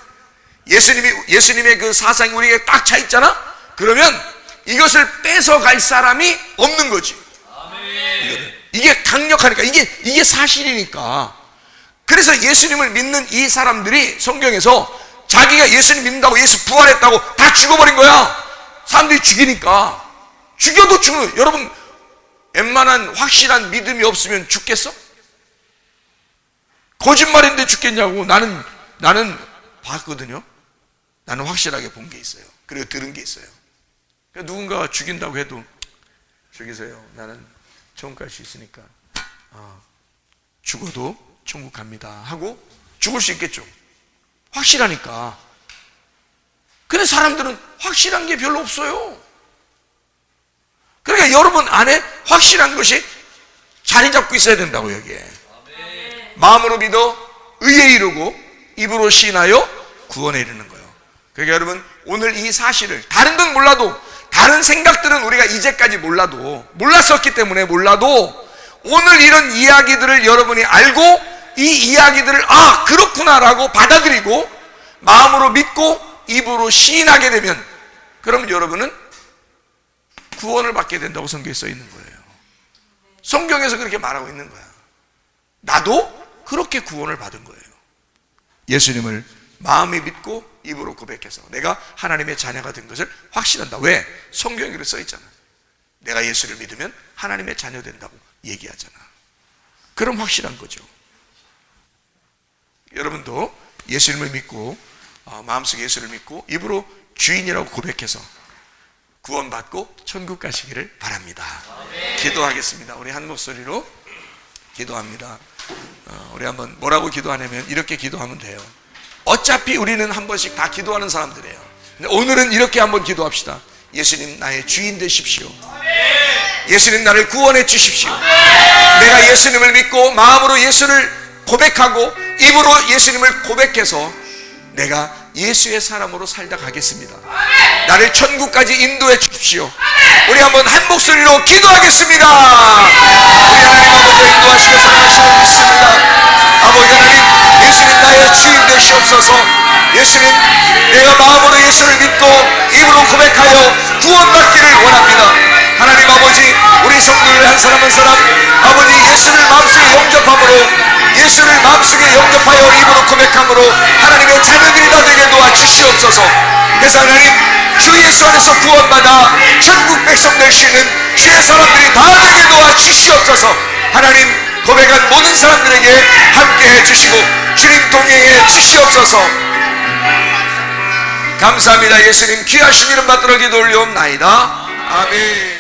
예수님의 그 사상이 우리에게 딱 차 있잖아? 그러면 이것을 뺏어갈 사람이 없는 거지. 이게 강력하니까, 이게 사실이니까. 그래서 예수님을 믿는 이 사람들이 성경에서 자기가 예수님 믿는다고, 예수 부활했다고 다 죽어버린 거야. 사람들이 죽이니까. 죽여도 죽는, 여러분 웬만한 확실한 믿음이 없으면 죽겠어? 거짓말인데 죽겠냐고. 나는 봤거든요. 나는 확실하게 본 게 있어요. 그리고 들은 게 있어요. 그러니까 누군가가 죽인다고 해도 죽이세요. 나는 천국 갈 수 있으니까 죽어도 천국 갑니다 하고 죽을 수 있겠죠. 확실하니까. 근데 사람들은 확실한 게 별로 없어요. 그러니까 여러분 안에 확실한 것이 자리 잡고 있어야 된다고. 여기에 마음으로 믿어 의에 이르고 입으로 시인하여 구원에 이르는 거예요. 그러니까 여러분 오늘 이 사실을, 다른 건 몰라도, 다른 생각들은 우리가 이제까지 몰랐었기 때문에 몰라도, 오늘 이런 이야기들을 여러분이 알고 이 이야기들을 그렇구나라고 받아들이고 마음으로 믿고 입으로 시인하게 되면, 그러면 여러분은 구원을 받게 된다고 성경에 써 있는 거예요. 성경에서 그렇게 말하고 있는 거야. 나도 그렇게 구원을 받은 거예요. 예수님을 마음에 믿고 입으로 고백해서 내가 하나님의 자녀가 된 것을 확신한다. 왜? 성경에 그렇게 써 있잖아. 내가 예수를 믿으면 하나님의 자녀 된다고 얘기하잖아. 그럼 확실한 거죠. 여러분도 예수님을 믿고 마음속에 예수를 믿고 입으로 주인이라고 고백해서 구원받고 천국 가시기를 바랍니다. 기도하겠습니다. 우리 한 목소리로 기도합니다. 우리 한번 뭐라고 기도하냐면 이렇게 기도하면 돼요. 어차피 우리는 한 번씩 다 기도하는 사람들이에요. 근데 오늘은 이렇게 한번 기도합시다. 예수님 나의 주인 되십시오. 예수님 나를 구원해 주십시오. 내가 예수님을 믿고 마음으로 예수를 고백하고 입으로 예수님을 고백해서 내가 예수의 사람으로 살다 가겠습니다. 나를 천국까지 인도해 주십시오. 우리 한번 한 목소리로 기도하겠습니다. 우리 하나님 아버지 인도하시고 사랑하시는 믿습니다. 아버지 하나님, 예수님 나의 주인 되시옵소서. 예수님, 내가 마음으로 예수를 믿고 입으로 고백하여 구원받기를 원합니다. 하나님 아버지, 우리 성도들 한 사람 한 사람 아버지 예수를 마음속에 영접함으로, 예수를 마음속에 영접하여 입으로 고백함으로 하나님의 자녀들이 다 되게 도와주시옵소서. 그래서 하나님, 주 예수 안에서 구원받아 천국 백성 될 수 있는 주의 사람들이 다 되게 도와주시옵소서. 하나님, 고백한 모든 사람들에게 함께 해주시고 주님 동행해 주시옵소서. 감사합니다. 예수님 귀하신 이름 받들어 기도 올려옵나이다. 아멘.